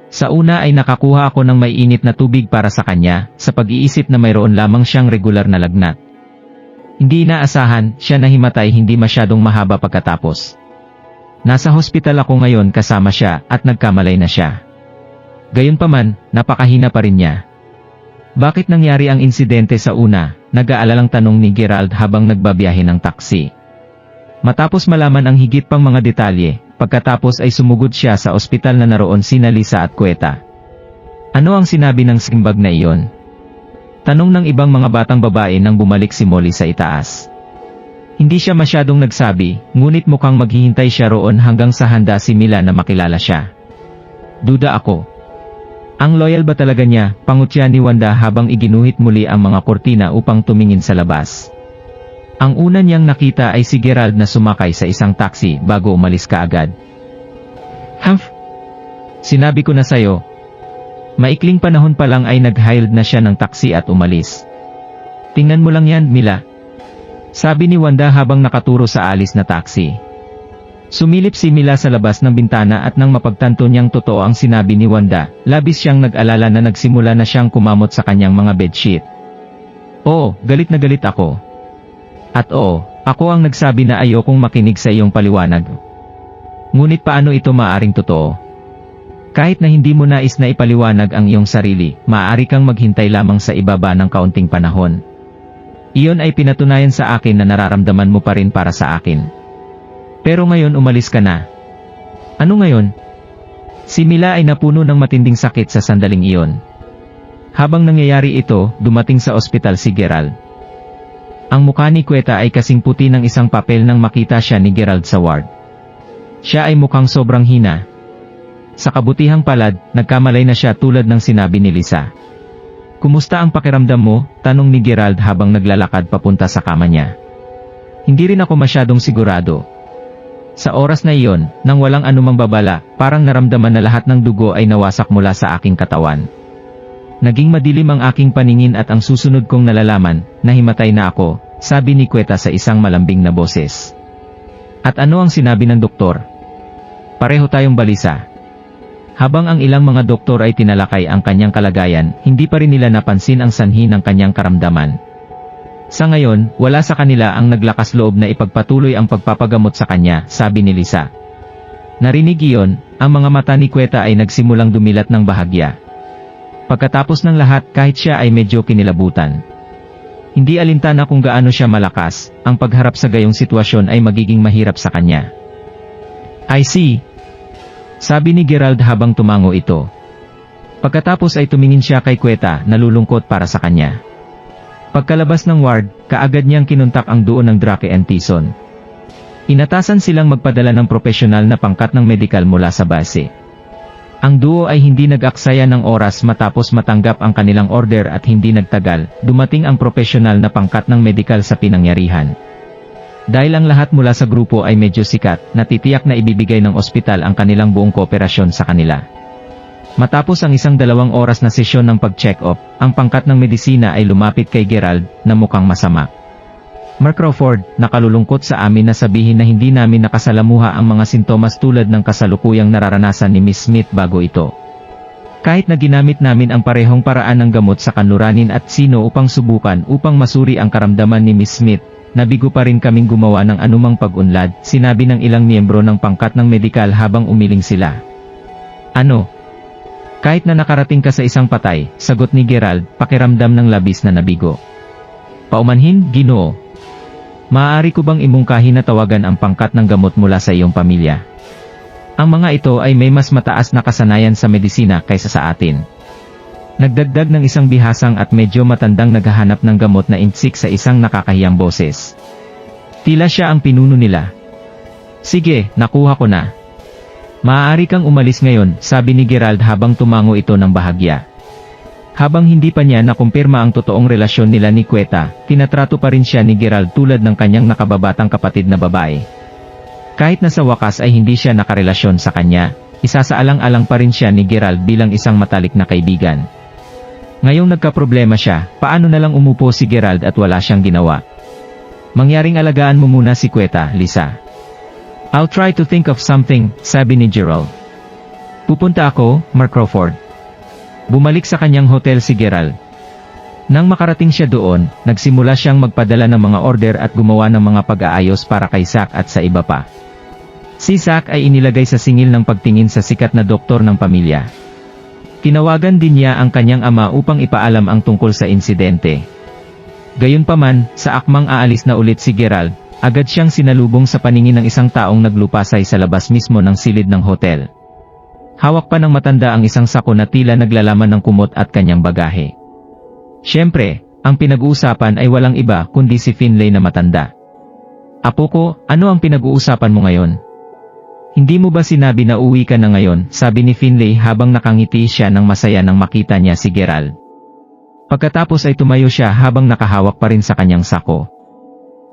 Sa una ay nakakuha ako ng mainit na tubig para sa kanya, sa pag-iisip na mayroon lamang siyang regular na lagnat. Hindi inaasahan, siya nahimatay hindi masyadong mahaba pagkatapos. Nasa hospital ako ngayon kasama siya at nagkamalay na siya. Gayunpaman, napakahina pa rin niya. Bakit nangyari ang insidente sa una? Nag-aalalang tanong ni Gerald habang nagbabiyahe ng taksi. Matapos malaman ang higit pang mga detalye, pagkatapos ay sumugod siya sa ospital na naroon sina Lisa at Queta. Ano ang sinabi ng simbag na iyon? Tanong ng ibang mga batang babae nang bumalik si Molly sa itaas. Hindi siya masyadong nagsabi, ngunit mukhang maghihintay siya roon hanggang sa handa si Mila na makilala siya. Duda ako. Ang loyal ba talaga niya? Pangutya ni Wanda habang iginuhit muli ang mga kortina upang tumingin sa labas. Ang una niyang nakita ay si Gerald na sumakay sa isang taxi bago umalis kaagad. Humph! Sinabi ko na sayo. Maikling panahon pa lang ay nag-hailed na siya ng taxi at umalis. Tingnan mo lang yan, Mila. Sabi ni Wanda habang nakaturo sa alis na taxi. Sumilip si Mila sa labas ng bintana at nang mapagtanto niyang totoo ang sinabi ni Wanda, labis siyang nag-alala na nagsimula na siyang kumamot sa kanyang mga bedsheet. Oo, galit na galit ako. At oo, ako ang nagsabi na ayokong makinig sa iyong paliwanag. Ngunit paano ito maaaring totoo? Kahit na hindi mo nais na ipaliwanag ang iyong sarili, maaari kang maghintay lamang sa ibaba ng kaunting panahon. Iyon ay pinatunayan sa akin na nararamdaman mo pa rin para sa akin. Pero ngayon umalis ka na. Ano ngayon? Si Mila ay napuno ng matinding sakit sa sandaling iyon. Habang nangyayari ito, dumating sa ospital si Gerald. Ang mukha ni Queta ay kasing puti ng isang papel nang makita siya ni Gerald sa ward. Siya ay mukhang sobrang hina. Sa kabutihang palad, nagkamalay na siya tulad ng sinabi ni Lisa. Kumusta ang pakiramdam mo? Tanong ni Gerald habang naglalakad papunta sa kama niya. Hindi rin ako masyadong sigurado. Sa oras na iyon, nang walang anumang babala, parang naramdaman na lahat ng dugo ay nawasak mula sa aking katawan. Naging madilim ang aking paningin at ang susunod kong nalalaman, nahimatay na ako, sabi ni Queta sa isang malambing na boses. At ano ang sinabi ng doktor? Pareho tayong balisa. Habang ang ilang mga doktor ay tinalakay ang kanyang kalagayan, hindi pa rin nila napansin ang sanhi ng kanyang karamdaman. Sa ngayon, wala sa kanila ang naglakas loob na ipagpatuloy ang pagpapagamot sa kanya, sabi ni Lisa. Narinig iyon, ang mga mata ni Queta ay nagsimulang dumilat ng bahagya. Pagkatapos ng lahat, kahit siya ay medyo kinilabutan. Hindi alintana kung gaano siya malakas, ang pagharap sa gayong sitwasyon ay magiging mahirap sa kanya. I see. Sabi ni Gerald habang tumango ito. Pagkatapos ay tumingin siya kay Queta, nalulungkot para sa kanya. Pagkalabas ng ward, kaagad niyang kinuntak ang duo ng Drake and Tyson. Inatasan silang magpadala ng propesyonal na pangkat ng medikal mula sa base. Ang duo ay hindi nag-aksaya ng oras matapos matanggap ang kanilang order at hindi nagtagal, dumating ang propesyonal na pangkat ng medikal sa pinangyarihan. Dahil ang lahat mula sa grupo ay medyo sikat, natitiyak na ibibigay ng ospital ang kanilang buong kooperasyon sa kanila. Matapos ang 1-2 oras na sesyon ng pag-check-up, ang pangkat ng medisina ay lumapit kay Gerald, na mukhang masama. Mark Crawford, nakalulungkot sa amin na sabihin na hindi namin nakasalamuha ang mga sintomas tulad ng kasalukuyang nararanasan ni Miss Smith bago ito. Kahit na ginamit namin ang parehong paraan ng gamot sa kanluranin at sino upang subukan upang masuri ang karamdaman ni Miss Smith, nabigo pa rin kaming gumawa ng anumang pag-unlad, sinabi ng ilang miyembro ng pangkat ng medikal habang umiling sila. Ano? Kahit na nakarating ka sa isang patay, sagot ni Gerald, pakiramdam ng labis na nabigo. Paumanhin, Ginoo. Maaari ko bang imungkahi na tawagan ang pangkat ng gamot mula sa iyong pamilya? Ang mga ito ay may mas mataas na kasanayan sa medisina kaysa sa atin. Nagdagdag ng isang bihasang at medyo matandang naghahanap ng gamot na intsik sa isang nakakahiyang boses. Tila siya ang pinuno nila. Sige, nakuha ko na. Maaari kang umalis ngayon, sabi ni Gerald habang tumango ito ng bahagya. Habang hindi pa niya nakumpirma ang totoong relasyon nila ni Queta, tinatrato pa rin siya ni Gerald tulad ng kanyang nakababatang kapatid na babae. Kahit na sa wakas ay hindi siya nakarelasyon sa kanya, isasaalang-alang pa rin siya ni Gerald bilang isang matalik na kaibigan. Ngayong nagkaproblema siya, paano na lang umupo si Gerald at wala siyang ginawa? Mangyaring alagaan mo muna si Queta, Lisa. I'll try to think of something, sabi ni Gerald. Pupunta ako, Mark Crawford. Bumalik sa kanyang hotel si Gerald. Nang makarating siya doon, nagsimula siyang magpadala ng mga order at gumawa ng mga pag-aayos para kay Zack at sa iba pa. Si Zack ay inilagay sa singil ng pagtingin sa sikat na doktor ng pamilya. Tinawagan din niya ang kanyang ama upang ipaalam ang tungkol sa insidente. Gayunpaman, sa akmang aalis na ulit si Gerald, agad siyang sinalubong sa paningin ng isang taong naglupasay sa labas mismo ng silid ng hotel. Hawak pa ng matanda ang isang sako na tila naglalaman ng kumot at kanyang bagahe. Siyempre, ang pinag-uusapan ay walang iba kundi si Finlay na matanda. Apo ko, ano ang pinag-uusapan mo ngayon? Hindi mo ba sinabi na uwi ka na ngayon, sabi ni Finlay habang nakangiti siya ng masaya nang makita niya si Gerald. Pagkatapos ay tumayo siya habang nakahawak pa rin sa kanyang sako.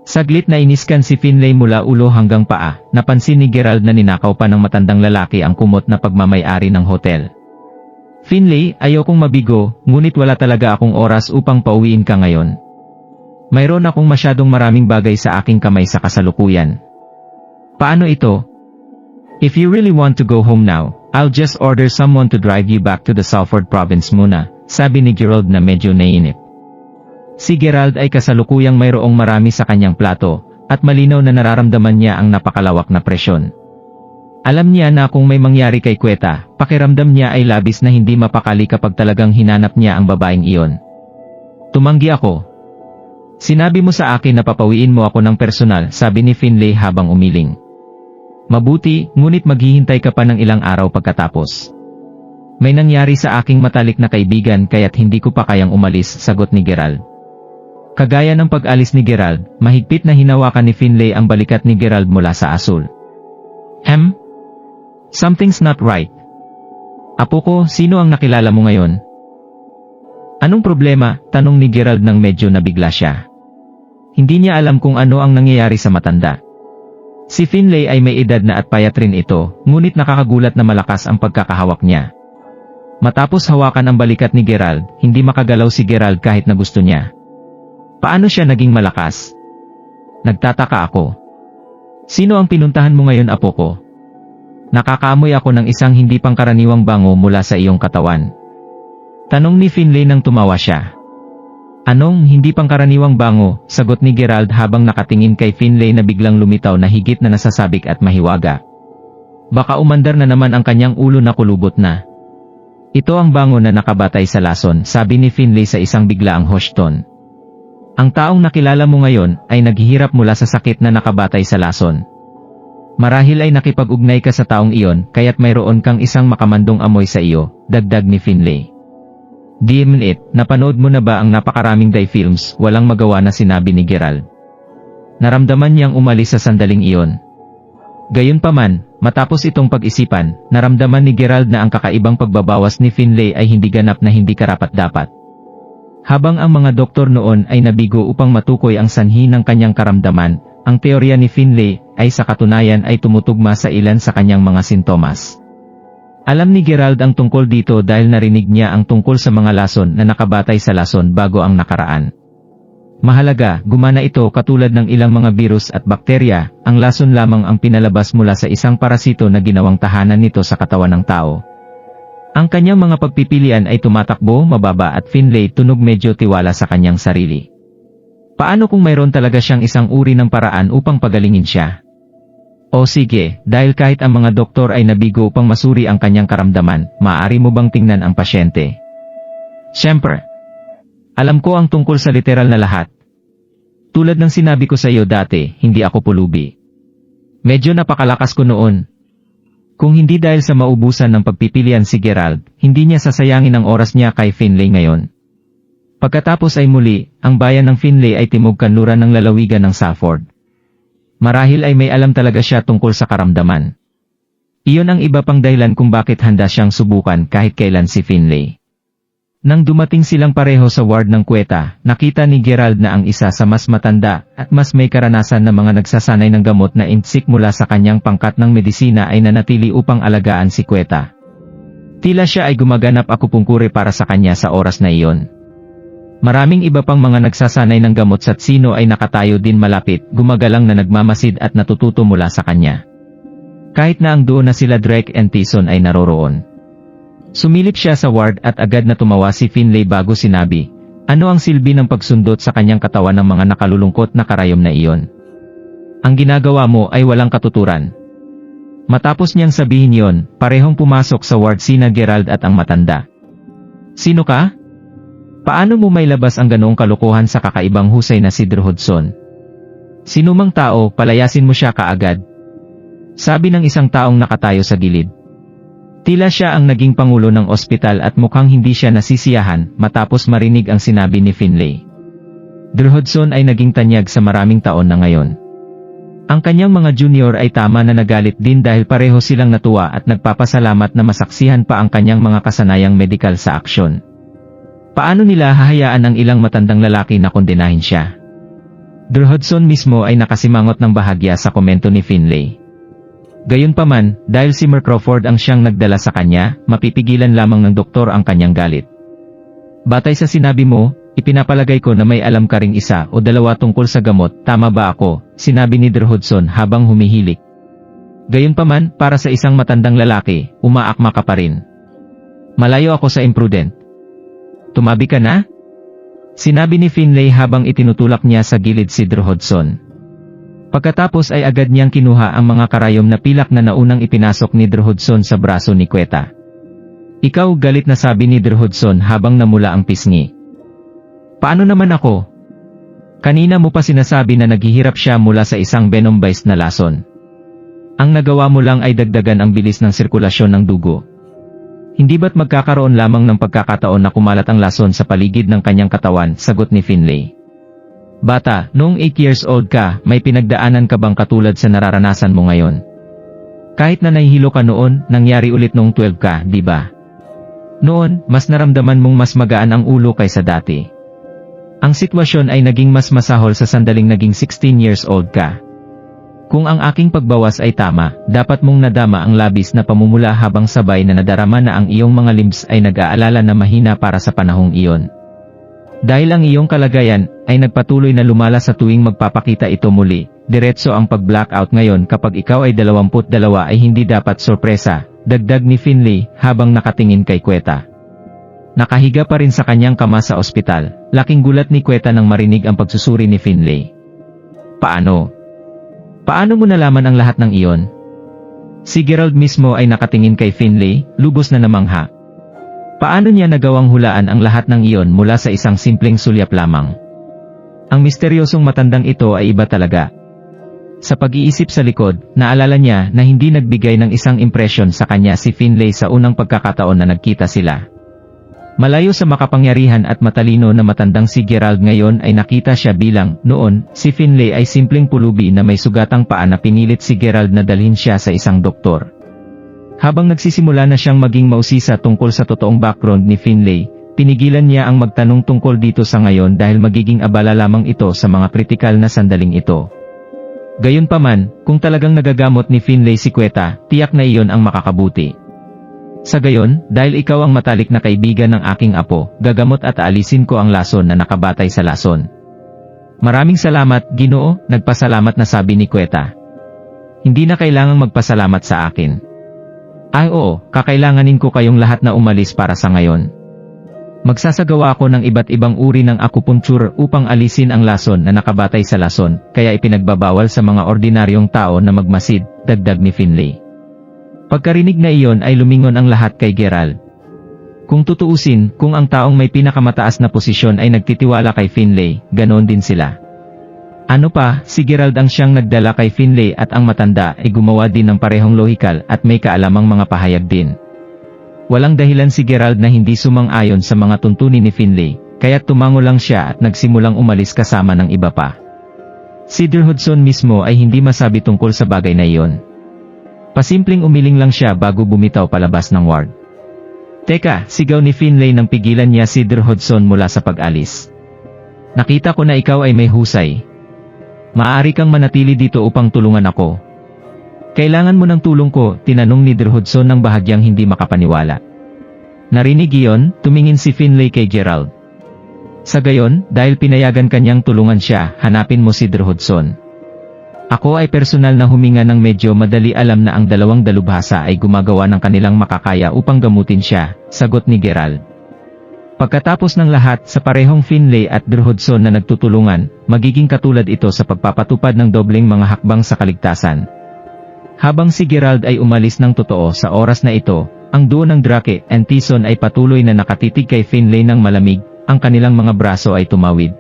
Saglit na iniskan si Finlay mula ulo hanggang paa, napansin ni Gerald na ninakaw pa ng matandang lalaki ang kumot na pagmamay-ari ng hotel. Finlay, ayokong mabigo, ngunit wala talaga akong oras upang pauwiin ka ngayon. Mayroon akong masyadong maraming bagay sa aking kamay sa kasalukuyan. Paano ito? If you really want to go home now, I'll just order someone to drive you back to the Salford province muna, sabi ni Gerald na medyo naiinip. Si Gerald ay kasalukuyang mayroong marami sa kanyang plato, at malinaw na nararamdaman niya ang napakalawak na presyon. Alam niya na kung may mangyari kay Queta, pakiramdam niya ay labis na hindi mapakali kapag talagang hinanap niya ang babaeng iyon. Tumanggi ako. Sinabi mo sa akin na papawiin mo ako ng personal, sabi ni Finlay habang umiling. Mabuti, ngunit maghihintay ka pa ng ilang araw pagkatapos. May nangyari sa aking matalik na kaibigan kaya't hindi ko pa kayang umalis, sagot ni Gerald. Kagaya ng pag-alis ni Gerald, mahigpit na hinawakan ni Finlay ang balikat ni Gerald mula sa asul. Something's not right. Apo ko, sino ang nakilala mo ngayon? Anong problema? Tanong ni Gerald nang medyo nabigla siya. Hindi niya alam kung ano ang nangyayari sa matanda. Si Finlay ay may edad na at payat rin ito, ngunit nakakagulat na malakas ang pagkakahawak niya. Matapos hawakan ang balikat ni Gerald, hindi makagalaw si Gerald kahit na gusto niya. Paano siya naging malakas? Nagtataka ako. Sino ang pinuntahan mo ngayon, apo ko? Nakakaamoy ako ng isang hindi pangkaraniwang bango mula sa iyong katawan. Tanong ni Finlay nang tumawa siya. Anong hindi pangkaraniwang bango? Sagot ni Gerald habang nakatingin kay Finlay na biglang lumitaw na higit na nasasabik at mahiwaga. Baka umandar na naman ang kanyang ulo na kulubot na. Ito ang bango na nakabatay sa lason, sabi ni Finlay sa isang biglaang hushed tone. Ang taong nakilala mo ngayon ay naghihirap mula sa sakit na nakabatay sa lason. Marahil ay nakipag-ugnay ka sa taong iyon kaya't mayroon kang isang makamandong amoy sa iyo, dagdag ni Finlay. Damn it, napanood mo na ba ang napakaraming die films? Walang magawa na sinabi ni Gerald. Naramdaman niyang umalis sa sandaling iyon. Gayunpaman, matapos itong pag-isipan, naramdaman ni Gerald na ang kakaibang pagbabawas ni Finlay ay hindi ganap na hindi karapat-dapat. Habang ang mga doktor noon ay nabigo upang matukoy ang sanhi ng kanyang karamdaman, ang teorya ni Finlay ay sa katunayan ay tumutugma sa ilan sa kanyang mga sintomas. Alam ni Gerald ang tungkol dito dahil narinig niya ang tungkol sa mga lason na nakabatay sa lason bago ang nakaraan. Mahalaga, gumana ito katulad ng ilang mga virus at bakterya, ang lason lamang ang pinalabas mula sa isang parasito na ginawang tahanan nito sa katawan ng tao. Ang kanyang mga pagpipilian ay tumatakbo, mababa at Finlay tunog medyo tiwala sa kanyang sarili. Paano kung mayroon talaga siyang isang uri ng paraan upang pagalingin siya? O sige, dahil kahit ang mga doktor ay nabigo upang masuri ang kanyang karamdaman, maaari mo bang tingnan ang pasyente? Siyempre. Alam ko ang tungkol sa literal na lahat. Tulad ng sinabi ko sa iyo dati, hindi ako pulubi. Medyo napakalakas ko noon. Kung hindi dahil sa maubusan ng pagpipilian si Gerald, hindi niya sasayangin ang oras niya kay Finlay ngayon. Pagkatapos ay muli, ang bayan ng Finlay ay timog kanluran ng lalawigan ng Salford. Marahil ay may alam talaga siya tungkol sa karamdaman. Iyon ang iba pang dahilan kung bakit handa siyang subukan kahit kailan si Finlay. Nang dumating silang pareho sa ward ng Queta, nakita ni Gerald na ang isa sa mas matanda at mas may karanasan na mga nagsasanay ng gamot na intsik mula sa kanyang pangkat ng medisina ay nanatili upang alagaan si Queta. Tila siya ay gumaganap akupungkure para sa kanya sa oras na iyon. Maraming iba pang mga nagsasanay ng gamot at sino ay nakatayo din malapit, gumagalang na nagmamasid at natututo mula sa kanya. Kahit na ang doon na sila Drake and Tyson ay naroroon. Sumilip siya sa ward at agad na tumawa si Finlay bago sinabi, ano ang silbi ng pagsundot sa kanyang katawan ng mga nakalulungkot na karayom na iyon? Ang ginagawa mo ay walang katuturan. Matapos niyang sabihin yon, parehong pumasok sa ward sina Gerald at ang matanda. Sino ka? Paano mo may labas ang ganoong kalokohan sa kakaibang husay na si Drew Hudson? Sinumang tao, palayasin mo siya kaagad. Sabi ng isang taong nakatayo sa gilid. Tila siya ang naging pangulo ng ospital at mukhang hindi siya nasisiyahan matapos marinig ang sinabi ni Finlay. Drew Hudson ay naging tanyag sa maraming taon na ngayon. Ang kanyang mga junior ay tama na nagalit din dahil pareho silang natuwa at nagpapasalamat na masaksihan pa ang kanyang mga kasanayang medikal sa aksyon. Paano nila hahayaan ang ilang matandang lalaki na kondenahin siya? Drew Hudson mismo ay nakasimangot ng bahagya sa komento ni Finlay. Gayunpaman, dahil si Mer Crawford ang siyang nagdala sa kanya, mapipigilan lamang ng doktor ang kanyang galit. Batay sa sinabi mo, ipinapalagay ko na may alam ka ring isa o dalawa tungkol sa gamot, tama ba ako? Sinabi ni Drew Hudson habang humihilik. Gayunpaman, para sa isang matandang lalaki, umaakma ka pa rin. Malayo ako sa imprudent. Tumabi ka na? Sinabi ni Finlay habang itinutulak niya sa gilid si Drew Hudson. Pagkatapos ay agad niyang kinuha ang mga karayom na pilak na naunang ipinasok ni Drew Hudson sa braso ni Queta. Ikaw, galit na sabi ni Drew Hudson habang namula ang pisngi. Paano naman ako? Kanina mo pa sinasabi na naghihirap siya mula sa isang venom-based na lason. Ang nagawa mo lang ay dagdagan ang bilis ng sirkulasyon ng dugo. Hindi ba't magkakaroon lamang ng pagkakataon na kumalat ang lason sa paligid ng kanyang katawan, sagot ni Finlay. Bata, noong 8 years old ka, may pinagdaanan ka bang katulad sa nararanasan mo ngayon? Kahit na nahihilo ka noon, nangyari ulit noong 12 ka, di ba? Noon, mas naramdaman mong mas magaan ang ulo kaysa dati. Ang sitwasyon ay naging mas masahol sa sandaling naging 16 years old ka. Kung ang aking pagbawas ay tama, dapat mong nadama ang labis na pamumula habang sabay na nadarama na ang iyong mga limbs ay nag-aalala na mahina para sa panahong iyon. Dahil ang iyong kalagayan ay nagpatuloy na lumala sa tuwing magpapakita ito muli, diretso ang pag-blackout ngayon kapag ikaw ay 22 ay hindi dapat sorpresa, dagdag ni Finlay habang nakatingin kay Queta. Nakahiga pa rin sa kanyang kama sa ospital, laking gulat ni Queta nang marinig ang pagsusuri ni Finlay. Paano? Paano mo nalaman ang lahat ng iyon? Si Gerald mismo ay nakatingin kay Finlay, lubos na namangha. Paano niya nagawang hulaan ang lahat ng iyon mula sa isang simpleng sulyap lamang? Ang misteryosong matandang ito ay iba talaga. Sa pag-iisip sa likod, naalala niya na hindi nagbigay ng isang impresyon sa kanya si Finlay sa unang pagkakataon na nagkita sila. Malayo sa makapangyarihan at matalino na matandang si Gerald ngayon ay nakita siya bilang, noon, si Finlay ay simpleng pulubi na may sugatang paa na pinilit si Gerald na dalhin siya sa isang doktor. Habang nagsisimula na siyang maging mausisa tungkol sa totoong background ni Finlay, pinigilan niya ang magtanong tungkol dito sa ngayon dahil magiging abala lamang ito sa mga kritikal na sandaling ito. Gayunpaman, kung talagang nagagamot ni Finlay si Queta, tiyak na iyon ang makakabuti. Sa gayon, dahil ikaw ang matalik na kaibigan ng aking apo, gagamot at aalisin ko ang lason na nakabatay sa lason. Maraming salamat, Ginoo, nagpasalamat na sabi ni Queta. Hindi na kailangang magpasalamat sa akin. Ay oo, kakailanganin ko kayong lahat na umalis para sa ngayon. Magsasagawa ako ng iba't ibang uri ng acupuncture upang alisin ang lason na nakabatay sa lason, kaya ipinagbabawal sa mga ordinaryong tao na magmasid, dagdag ni Finlay. Pagkarinig na iyon ay lumingon ang lahat kay Gerald. Kung tutuusin, kung ang taong may pinakamataas na posisyon ay nagtitiwala kay Finlay, ganoon din sila. Ano pa, si Gerald ang siyang nagdala kay Finlay at ang matanda ay gumawa din ng parehong lohikal at may kaalamang mga pahayag din. Walang dahilan si Gerald na hindi sumang-ayon sa mga tuntunin ni Finlay, kaya tumango lang siya at nagsimulang umalis kasama ng iba pa. Si Drew Hudson mismo ay hindi masabi tungkol sa bagay na iyon. Pasimpleng umiling lang siya bago bumitaw palabas ng ward. Teka, sigaw ni Finlay nang pigilan niya si Drew Hudson mula sa pag-alis. Nakita ko na ikaw ay may husay. Maaari kang manatili dito upang tulungan ako. Kailangan mo ng tulong ko, tinanong ni Drew Hudson nang bahagyang hindi makapaniwala. Narinig iyon, tumingin si Finlay kay Gerald. Sa gayon, dahil pinayagan kanyang tulungan siya, hanapin mo si Drew Hudson. Ako ay personal na huminga ng medyo madali, alam na ang dalawang dalubhasa ay gumagawa ng kanilang makakaya upang gamutin siya, sagot ni Gerald. Pagkatapos ng lahat, sa parehong Finlay at Drew Hudson na nagtutulungan, magiging katulad ito sa pagpapatupad ng dobleng mga hakbang sa kaligtasan. Habang si Gerald ay umalis ng totoo sa oras na ito, ang duo ng Drake and Tyson ay patuloy na nakatitig kay Finlay ng malamig, ang kanilang mga braso ay tumawid.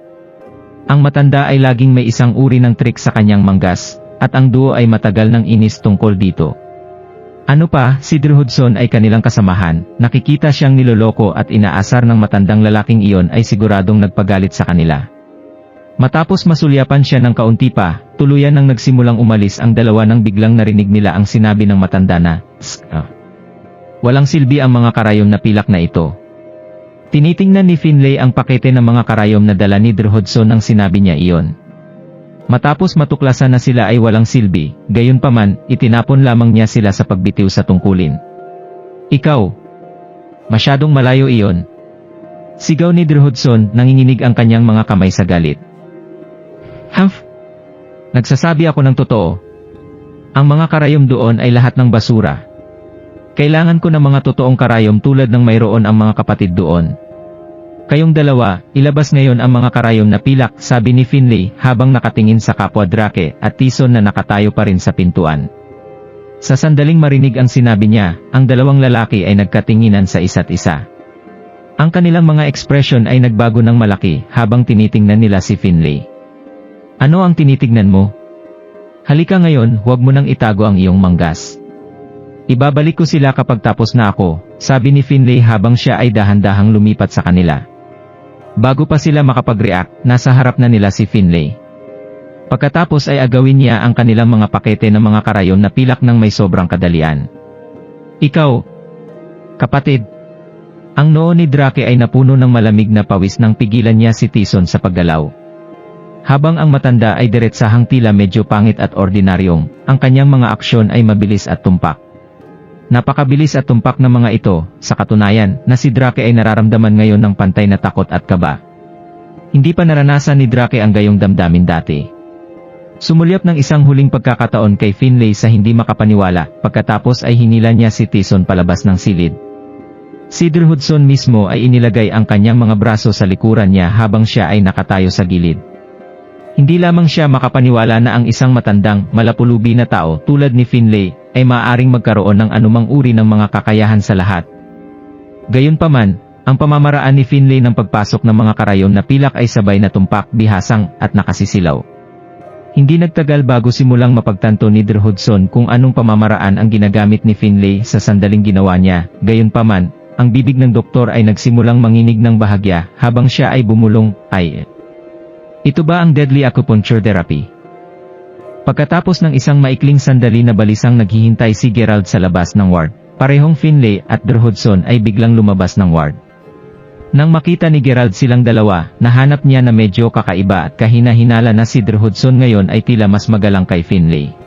Ang matanda ay laging may isang uri ng trick sa kanyang manggas, at ang duo ay matagal ng inis tungkol dito. Ano pa, si Drew Hudson ay kanilang kasamahan, nakikita siyang niloloko at inaasar ng matandang lalaking iyon ay siguradong nagpagalit sa kanila. Matapos masulyapan siya ng kaunti pa, tuluyan nang nagsimulang umalis ang dalawa nang biglang narinig nila ang sinabi ng matanda na, Walang silbi ang mga karayom na pilak na ito. Tinitingnan ni Finlay ang pakete ng mga karayom na dala ni Drew Hudson nang sinabi niya iyon. Matapos matuklasan na sila ay walang silbi, gayunpaman, itinapon lamang niya sila sa pagbitiw sa tungkulin. Ikaw! Masyadong malayo iyon. Sigaw ni Drew Hudson, nanginginig ang kanyang mga kamay sa galit. Humph! Nagsasabi ako ng totoo. Ang mga karayom doon ay lahat ng basura. Kailangan ko ng mga totoong karayom tulad ng mayroon ang mga kapatid doon. Kayong dalawa, ilabas ngayon ang mga karayom na pilak, sabi ni Finlay habang nakatingin sa kapwa Drake at Tyson na nakatayo pa rin sa pintuan. Sa sandaling marinig ang sinabi niya, ang dalawang lalaki ay nagkatinginan sa isa't isa. Ang kanilang mga ekspresyon ay nagbago ng malaki habang tinitingnan nila si Finlay. Ano ang tinitignan mo? Halika ngayon, huwag mo nang itago ang iyong manggas. Ibabalik ko sila kapag tapos na ako, sabi ni Finlay habang siya ay dahan-dahang lumipat sa kanila. Bago pa sila makapag-react, nasa harap na nila si Finlay. Pagkatapos ay agawin niya ang kanilang mga pakete ng mga karayom na pilak ng may sobrang kadalian. Ikaw, kapatid. Ang noo ni Drake ay napuno ng malamig na pawis nang pigilan niya si Tyson sa paggalaw. Habang ang matanda ay diretsahang tila medyo pangit at ordinaryong, ang kanyang mga aksyon ay mabilis at tumpak. Napakabilis at tumpak ng mga ito, sa katunayan, na si Drake ay nararamdaman ngayon ng pantay na takot at kaba. Hindi pa naranasan ni Drake ang gayong damdamin dati. Sumulyap ng isang huling pagkakataon kay Finlay sa hindi makapaniwala, pagkatapos ay hinila niya si Tyson palabas ng silid. Si Drew Hudson mismo ay inilagay ang kanyang mga braso sa likuran niya habang siya ay nakatayo sa gilid. Hindi lamang siya makapaniwala na ang isang matandang, malapulubi na tao tulad ni Finlay ay maaaring magkaroon ng anumang uri ng mga kakayahan sa lahat. Gayunpaman, ang pamamaraan ni Finlay ng pagpasok ng mga karayom na pilak ay sabay na tumpak, bihasang, at nakasisilaw. Hindi nagtagal bago simulang mapagtanto ni Drew Hudson kung anong pamamaraan ang ginagamit ni Finlay sa sandaling ginawa niya. Gayunpaman, ang bibig ng doktor ay nagsimulang manginig ng bahagya habang siya ay bumulong, ito ba ang deadly acupuncture therapy? Pagkatapos ng isang maikling sandali na balisang naghihintay si Gerald sa labas ng ward, parehong Finlay at Drew Hudson ay biglang lumabas ng ward. Nang makita ni Gerald silang dalawa, nahanap niya na medyo kakaiba at kahina-hinala na si Drew Hudson ngayon ay tila mas magalang kay Finlay.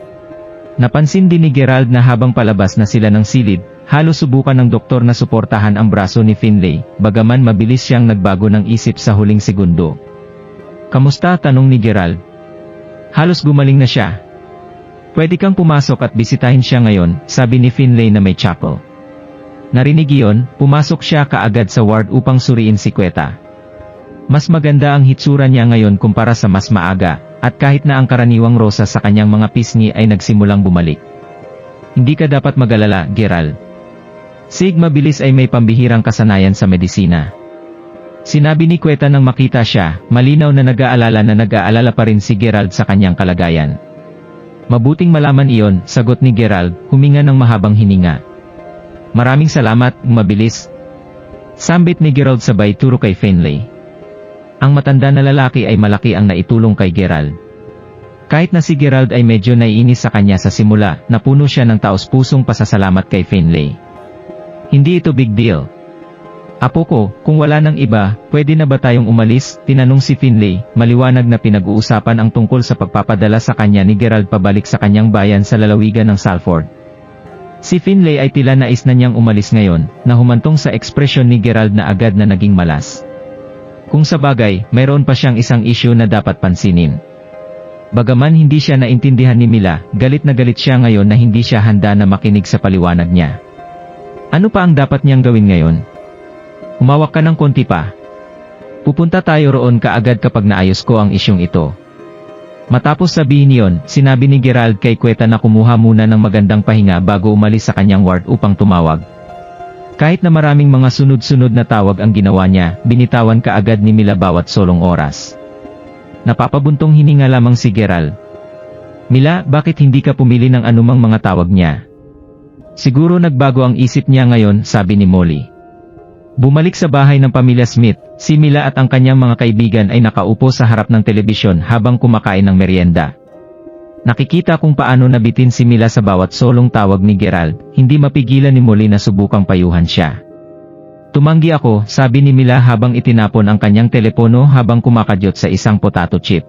Napansin din ni Gerald na habang palabas na sila ng silid, halos subukan ng doktor na suportahan ang braso ni Finlay, bagaman mabilis siyang nagbago ng isip sa huling segundo. Kamusta? Tanong ni Gerald. Halos gumaling na siya. Pwede kang pumasok at bisitahin siya ngayon, sabi ni Finlay na may chuckle. Narinig iyon, pumasok siya kaagad sa ward upang suriin si Queta. Mas maganda ang hitsura niya ngayon kumpara sa mas maaga, at kahit na ang karaniwang rosa sa kanyang mga pisngi ay nagsimulang bumalik. Hindi ka dapat mag-alala, Gerald. Mabilis ay may pambihirang kasanayan sa medisina. Sinabi ni Queta nang makita siya, malinaw na nag-aalala pa rin si Gerald sa kanyang kalagayan. Mabuting malaman iyon, sagot ni Gerald, huminga ng mahabang hininga. Maraming salamat, mabilis. Sambit ni Gerald sabay turo kay Finlay. Ang matanda na lalaki ay malaki ang naitulong kay Gerald. Kahit na si Gerald ay medyo naiinis sa kanya sa simula, napuno siya ng taos-pusong pasasalamat kay Finlay. Hindi ito big deal. Apo ko, kung wala nang iba, pwede na ba tayong umalis? Tinanong si Finlay, maliwanag na pinag-uusapan ang tungkol sa pagpapadala sa kanya ni Gerald pabalik sa kanyang bayan sa lalawigan ng Salford. Si Finlay ay tila nais na niyang umalis ngayon, na humantong sa ekspresyon ni Gerald na agad na naging malas. Kung sa bagay, mayroon pa siyang isang issue na dapat pansinin. Bagaman hindi siya naintindihan ni Mila, galit na galit siya ngayon na hindi siya handa na makinig sa paliwanag niya. Ano pa ang dapat niyang gawin ngayon? Humawak ka ng konti pa. Pupunta tayo roon kaagad kapag naayos ko ang isyong ito. Matapos sabihin niyon, sinabi ni Gerald kay Queta na kumuha muna ng magandang pahinga bago umalis sa kanyang ward upang tumawag. Kahit na maraming mga sunod-sunod na tawag ang ginawa niya, binitawan kaagad ni Mila bawat solong oras. Napapabuntong hininga lamang si Gerald. Mila, bakit hindi ka pumili ng anumang mga tawag niya? Siguro nagbago ang isip niya ngayon, sabi ni Molly. Bumalik sa bahay ng pamilya Smith, si Mila at ang kanyang mga kaibigan ay nakaupo sa harap ng telebisyon habang kumakain ng merienda. Nakikita kung paano nabitin si Mila sa bawat solong tawag ni Gerald, hindi mapigilan ni Molly na subukang payuhan siya. Tumanggi ako, sabi ni Mila habang itinapon ang kanyang telepono habang kumakadyot sa isang potato chip.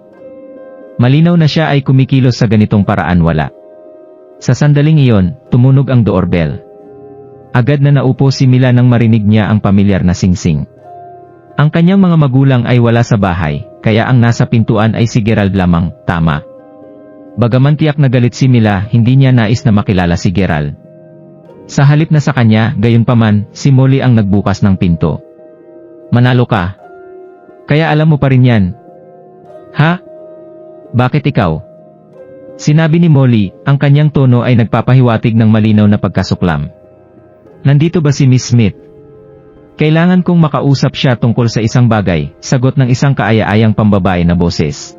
Malinaw na siya ay kumikilos sa ganitong paraan wala. Sa sandaling iyon, tumunog ang doorbell. Agad na naupo si Mila nang marinig niya ang pamilyar na singsing. Ang kanyang mga magulang ay wala sa bahay, kaya ang nasa pintuan ay si Gerald lamang, tama. Bagaman tiyak na galit si Mila, hindi niya nais na makilala si Gerald. Sa halip na sa kanya, gayunpaman, si Molly ang nagbukas ng pinto. Manalo ka. Kaya alam mo pa rin yan. Ha? Bakit ikaw? Sinabi ni Molly, ang kanyang tono ay nagpapahiwatig ng malinaw na pagkasuklam. Nandito ba si Miss Smith? Kailangan kong makausap siya tungkol sa isang bagay, sagot ng isang kaaya-ayang pambabae na boses.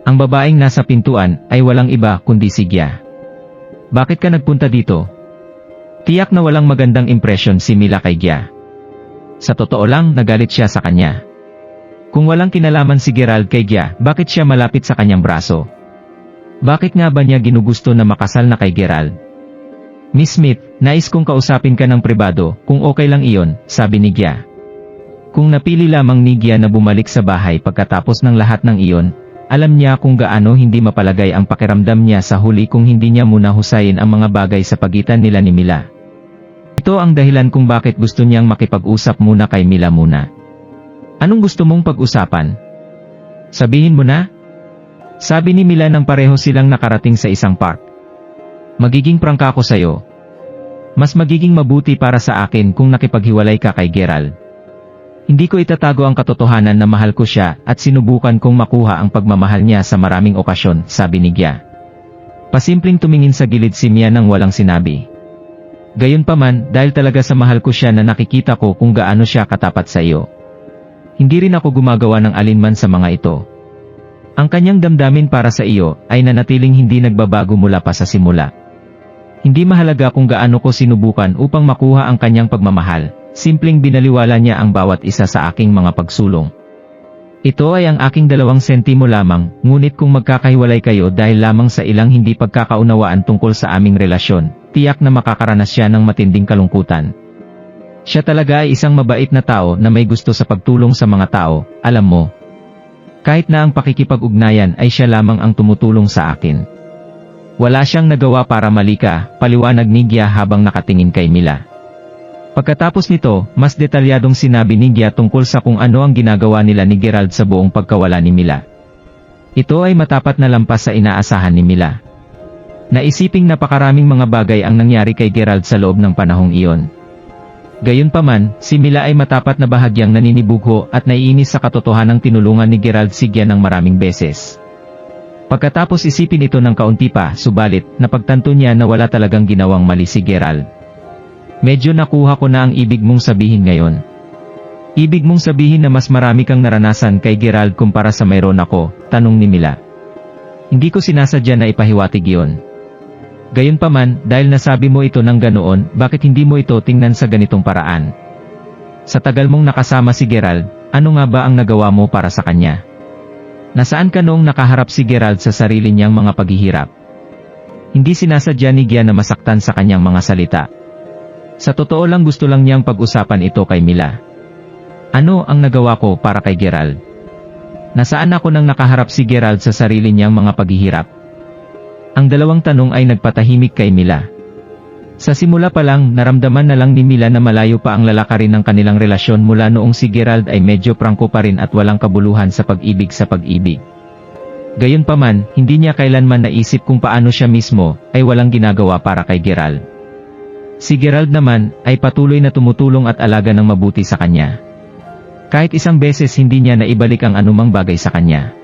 Ang babaeng nasa pintuan ay walang iba kundi si Gia. Bakit ka nagpunta dito? Tiyak na walang magandang impresyon si Mila kay Gia. Sa totoo lang, nagalit siya sa kanya. Kung walang kinalaman si Gerald kay Gia, bakit siya malapit sa kanyang braso? Bakit nga ba niya ginugusto na makasal na kay Gerald? Miss Smith, nais kong kausapin ka ng pribado, kung okay lang iyon, sabi ni Gia. Kung napili lamang ni Gia na bumalik sa bahay pagkatapos ng lahat ng iyon, alam niya kung gaano hindi mapalagay ang pakiramdam niya sa huli kung hindi niya muna husayin ang mga bagay sa pagitan nila ni Mila. Ito ang dahilan kung bakit gusto niyang makipag-usap muna kay Mila muna. Anong gusto mong pag-usapan? Sabihin mo na? Sabi ni Mila nang pareho silang nakarating sa isang park. Magiging prangka ko sa'yo. Mas magiging mabuti para sa akin kung nakipaghiwalay ka kay Gerald. Hindi ko itatago ang katotohanan na mahal ko siya at sinubukan kong makuha ang pagmamahal niya sa maraming okasyon, sabi ni Gia. Pasimpleng tumingin sa gilid si Mia nang walang sinabi. Gayunpaman, dahil talaga sa mahal ko siya na nakikita ko kung gaano siya katapat sa iyo. Hindi rin ako gumagawa ng alinman sa mga ito. Ang kanyang damdamin para sa iyo ay nanatiling hindi nagbabago mula pa sa simula. Hindi mahalaga kung gaano ko sinubukan upang makuha ang kanyang pagmamahal, simpleng binaliwala niya ang bawat isa sa aking mga pagsulong. Ito ay ang aking 2 sentimo lamang, ngunit kung magkakahiwalay kayo dahil lamang sa ilang hindi pagkakaunawaan tungkol sa aming relasyon, tiyak na makakaranas siya ng matinding kalungkutan. Siya talaga ay isang mabait na tao na may gusto sa pagtulong sa mga tao, alam mo. Kahit na ang pakikipag-ugnayan ay siya lamang ang tumutulong sa akin. Wala siyang nagawa para malika, paliwanag ni Gia habang nakatingin kay Mila. Pagkatapos nito, mas detalyadong sinabi ni Gia tungkol sa kung ano ang ginagawa nila ni Gerald sa buong pagkawala ni Mila. Ito ay matapat na lampas sa inaasahan ni Mila. Naisiping napakaraming mga bagay ang nangyari kay Gerald sa loob ng panahong iyon. Gayunpaman, si Mila ay matapat na bahagyang naninibugho at naiinis sa katotohanang tinulungan ni Gerald si Gia ng maraming beses. Pagkatapos isipin ito ng kaunti pa, subalit, napagtanto niya na wala talagang ginawang mali si Gerald. Medyo nakuha ko na ang ibig mong sabihin ngayon. Ibig mong sabihin na mas marami kang naranasan kay Gerald kumpara sa mayroon ako, tanong ni Mila. Hindi ko sinasadya na ipahiwatig iyon. Gayunpaman, dahil nasabi mo ito ng ganoon, bakit hindi mo ito tingnan sa ganitong paraan? Sa tagal mong nakasama si Gerald, ano nga ba ang nagawa mo para sa kanya? Nasaan ka noong nakaharap si Gerald sa sarili niyang mga paghihirap? Hindi sinasadya ni Gia na masaktan sa kanyang mga salita. Sa totoo lang gusto lang niyang pag-usapan ito kay Mila. Ano ang nagawa ko para kay Gerald? Nasaan ako nang nakaharap si Gerald sa sarili niyang mga paghihirap? Ang 2 tanong ay nagpatahimik kay Mila. Sa simula pa lang, naramdaman na lang ni Mila na malayo pa ang lalakarin ng kanilang relasyon mula noong si Gerald ay medyo prangko pa rin at walang kabuluhan sa pag-ibig sa pag-ibig. Gayunpaman, hindi niya kailanman naisip kung paano siya mismo ay walang ginagawa para kay Gerald. Si Gerald naman ay patuloy na tumutulong at alaga ng mabuti sa kanya. Kahit isang beses hindi niya naibalik ang anumang bagay sa kanya.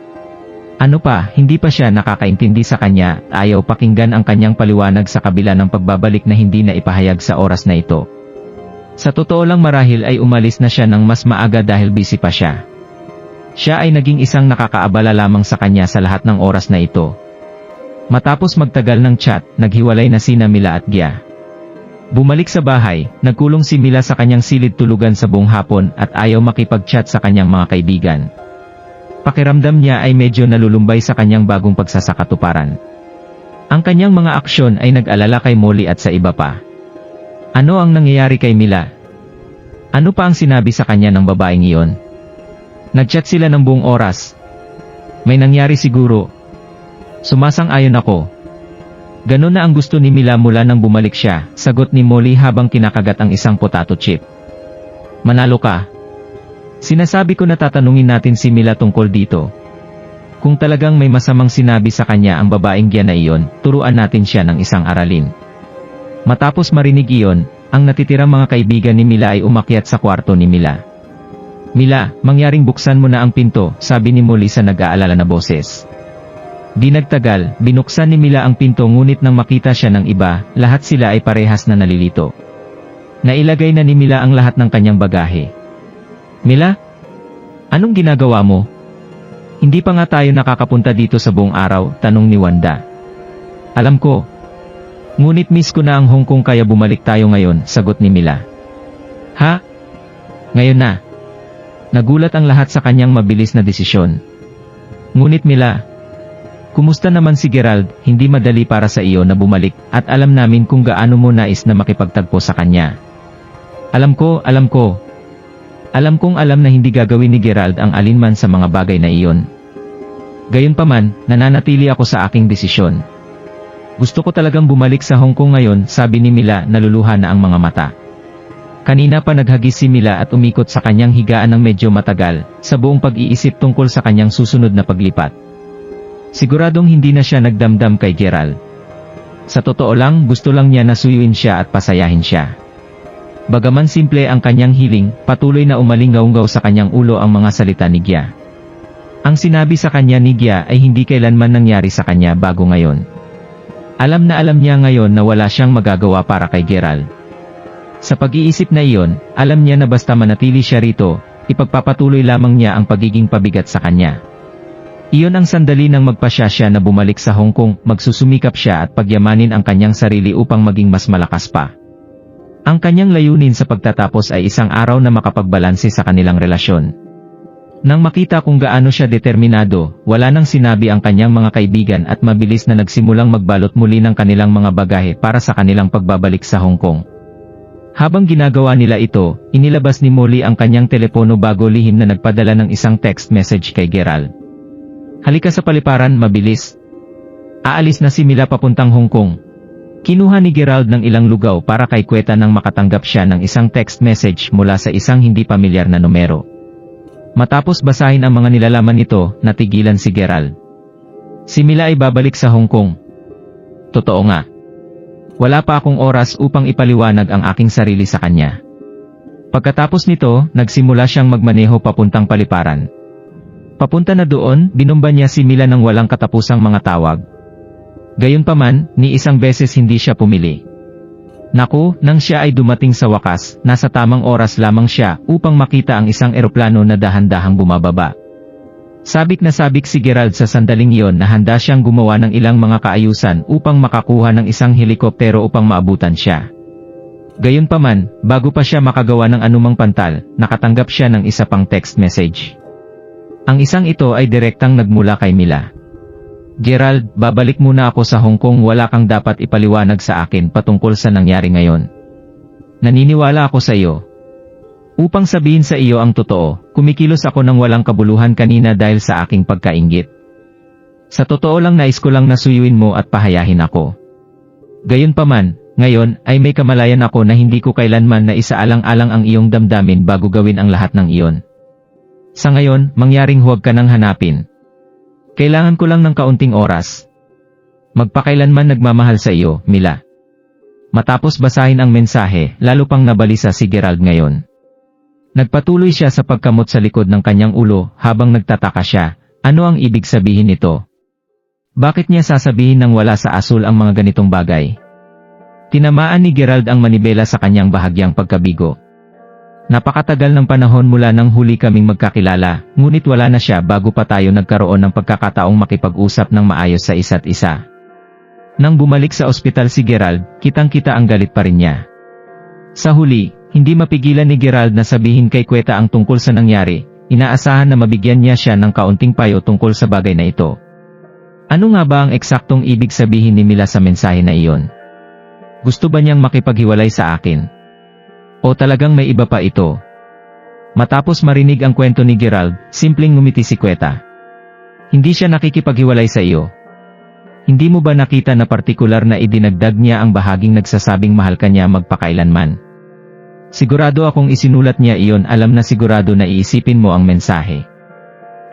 Ano pa, hindi pa siya nakakaintindi sa kanya, ayaw pakinggan ang kanyang paliwanag sa kabila ng pagbabalik na hindi na ipahayag sa oras na ito. Sa totoo lang marahil ay umalis na siya ng mas maaga dahil busy pa siya. Siya ay naging isang nakakaabala lamang sa kanya sa lahat ng oras na ito. Matapos magtagal ng chat, naghiwalay na sina Mila at Gia. Bumalik sa bahay, nagkulong si Mila sa kanyang silid tulugan sa buong hapon at ayaw makipag-chat sa kanyang mga kaibigan. Pakiramdam niya ay medyo nalulumbay sa kanyang bagong pagsasakatuparan. Ang kanyang mga aksyon ay nag-alala kay Molly at sa iba pa. Ano ang nangyayari kay Mila? Ano pa ang sinabi sa kanya ng babaeng iyon? Nag-chat sila ng buong oras. May nangyari siguro. Sumasang-ayon ako. Ganon na ang gusto ni Mila mula nang bumalik siya, sagot ni Molly habang kinakagat ang isang potato chip. Manalo ka. Sinasabi ko na tatanungin natin si Mila tungkol dito. Kung talagang may masamang sinabi sa kanya ang babaeng giyan na iyon, turuan natin siya ng isang aralin. Matapos marinig iyon, ang natitirang mga kaibigan ni Mila ay umakyat sa kwarto ni Mila. Mila, mangyaring buksan mo na ang pinto, sabi ni Molly sa nag-aalala na boses. Di nagtagal, binuksan ni Mila ang pinto ngunit nang makita siya ng iba, lahat sila ay parehas na nalilito. Nailagay na ni Mila ang lahat ng kanyang bagahe. Mila? Anong ginagawa mo? Hindi pa nga tayo nakakapunta dito sa buong araw, tanong ni Wanda. Alam ko. Ngunit miss ko na ang Hong Kong kaya bumalik tayo ngayon, sagot ni Mila. Ha? Ngayon na. Nagulat ang lahat sa kanyang mabilis na desisyon. Ngunit Mila, kumusta naman si Gerald? Hindi madali para sa iyo na bumalik, at alam namin kung gaano mo nais na makipagtagpo sa kanya. Alam ko. Alam kong alam na hindi gagawin ni Gerald ang alinman sa mga bagay na iyon. Gayunpaman, nananatili ako sa aking desisyon. Gusto ko talagang bumalik sa Hong Kong ngayon, sabi ni Mila, naluluha na ang mga mata. Kanina pa naghagis si Mila at umikot sa kanyang higaan ng medyo matagal, sa buong pag-iisip tungkol sa kanyang susunod na paglipat. Siguradong hindi na siya nagdamdam kay Gerald. Sa totoo lang, gusto lang niya na suyuin siya at pasayahin siya. Bagaman simple ang kanyang hiling, patuloy na umalingaw-ngaw sa kanyang ulo ang mga salita ni Gia. Ang sinabi sa kanya ni Gia ay hindi kailanman nangyari sa kanya bago ngayon. Alam niya ngayon na wala siyang magagawa para kay Gerald. Sa pag-iisip na iyon, alam niya na basta manatili siya rito, ipagpapatuloy lamang niya ang pagiging pabigat sa kanya. Iyon ang sandali nang magpasya siya na bumalik sa Hong Kong, magsusumikap siya at pagyamanin ang kanyang sarili upang maging mas malakas pa. Ang kanyang layunin sa pagtatapos ay isang araw na makapagbalanse sa kanilang relasyon. Nang makita kung gaano siya determinado, wala nang sinabi ang kanyang mga kaibigan at mabilis na nagsimulang magbalot muli ng kanilang mga bagahe para sa kanilang pagbabalik sa Hong Kong. Habang ginagawa nila ito, inilabas ni Molly ang kanyang telepono bago lihim na nagpadala ng isang text message kay Gerald. Halika sa paliparan, mabilis. Aalis na si Mila papuntang Hong Kong. Kinuha ni Gerald ng ilang lugaw para kay Kweta nang makatanggap siya ng isang text message mula sa isang hindi pamilyar na numero. Matapos basahin ang mga nilalaman nito, natigilan si Gerald. Si Mila ay babalik sa Hong Kong. Totoo nga. Wala pa akong oras upang ipaliwanag ang aking sarili sa kanya. Pagkatapos nito, nagsimula siyang magmaneho papuntang paliparan. Papunta na doon, binumba niya si Mila ng walang katapusang mga tawag. Gayunpaman, ni isang beses hindi siya pumili. Naku, nang siya ay dumating sa wakas, nasa tamang oras lamang siya upang makita ang isang eroplano na dahan-dahang bumababa. Sabik na sabik si Gerald sa sandaling iyon na handa siyang gumawa ng ilang mga kaayusan upang makakuha ng isang helikoptero upang maabutan siya. Gayunpaman, bago pa siya makagawa ng anumang pantal, nakatanggap siya ng isa pang text message. Ang isang ito ay direktang nagmula kay Mila. Gerald, babalik muna ako sa Hong Kong, wala kang dapat ipaliwanag sa akin patungkol sa nangyari ngayon. Naniniwala ako sa iyo. Upang sabihin sa iyo ang totoo, kumikilos ako ng walang kabuluhan kanina dahil sa aking pagkainggit. Sa totoo lang nais ko lang nasuyuin mo at pahayahin ako. Gayunpaman, ngayon ay may kamalayan ako na hindi ko kailanman na isaalang-alang ang iyong damdamin bago gawin ang lahat ng iyon. Sa ngayon, mangyaring huwag ka nang hanapin. Kailangan ko lang ng kaunting oras. Magpakailanman nagmamahal sa iyo, Mila. Matapos basahin ang mensahe, lalo pang nabalisa si Gerald ngayon. Nagpatuloy siya sa pagkamot sa likod ng kanyang ulo habang nagtataka siya, ano ang ibig sabihin nito? Bakit niya sasabihin nang wala sa asul ang mga ganitong bagay? Tinamaan ni Gerald ang manibela sa kanyang bahagyang pagkabigo. Napakatagal ng panahon mula nang huli kaming magkakilala, ngunit wala na siya bago pa tayo nagkaroon ng pagkakataong makipag-usap ng maayos sa isa't isa. Nang bumalik sa ospital si Gerald, kitang-kita ang galit pa rin niya. Sa huli, hindi mapigilan ni Gerald na sabihin kay Kweta ang tungkol sa nangyari, inaasahan na mabigyan niya siya ng kaunting payo tungkol sa bagay na ito. Ano nga ba ang eksaktong ibig sabihin ni Mila sa mensahe na iyon? Gusto ba niyang makipaghiwalay sa akin? O talagang may iba pa ito? Matapos marinig ang kwento ni Gerald, simpleng ngumiti si Kweta. Hindi siya nakikipaghiwalay sa iyo. Hindi mo ba nakita na partikular na idinagdag niya ang bahaging nagsasabing mahal ka niya magpakailanman? Sigurado akong isinulat niya iyon, alam na sigurado na iisipin mo ang mensahe.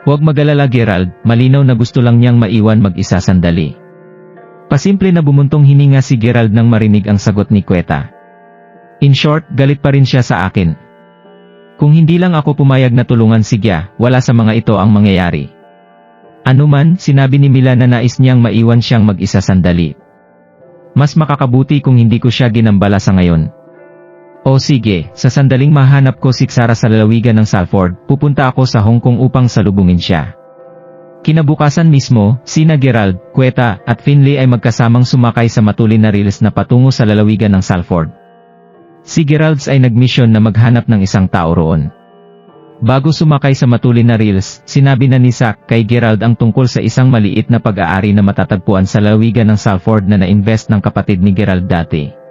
Huwag mag-alala Gerald, malinaw na gusto lang niyang maiwan mag-isa sandali. Pasimple na bumuntong hininga si Gerald nang marinig ang sagot ni Queta. In short, galit pa rin siya sa akin. Kung hindi lang ako pumayag na tulungan si Gia, wala sa mga ito ang mangyayari. Ano man, sinabi ni Mila na nais niyang maiwan siyang mag-isa sandali. Mas makakabuti kung hindi ko siya ginambala sa ngayon. O sige, sa sandaling mahanap ko si Xara sa lalawigan ng Salford, pupunta ako sa Hong Kong upang salubungin siya. Kinabukasan mismo, sina Gerald, Queta, at Finlay ay magkasamang sumakay sa matulin na rails na patungo sa lalawigan ng Salford. Si Gerald ay nagmisyon na maghanap ng isang tao roon. Bago sumakay sa matulin na rails, sinabi na ni Zack kay Gerald ang tungkol sa isang maliit na pag-aari na matatagpuan sa lalawigan ng Salford na na-invest ng kapatid ni Gerald dati.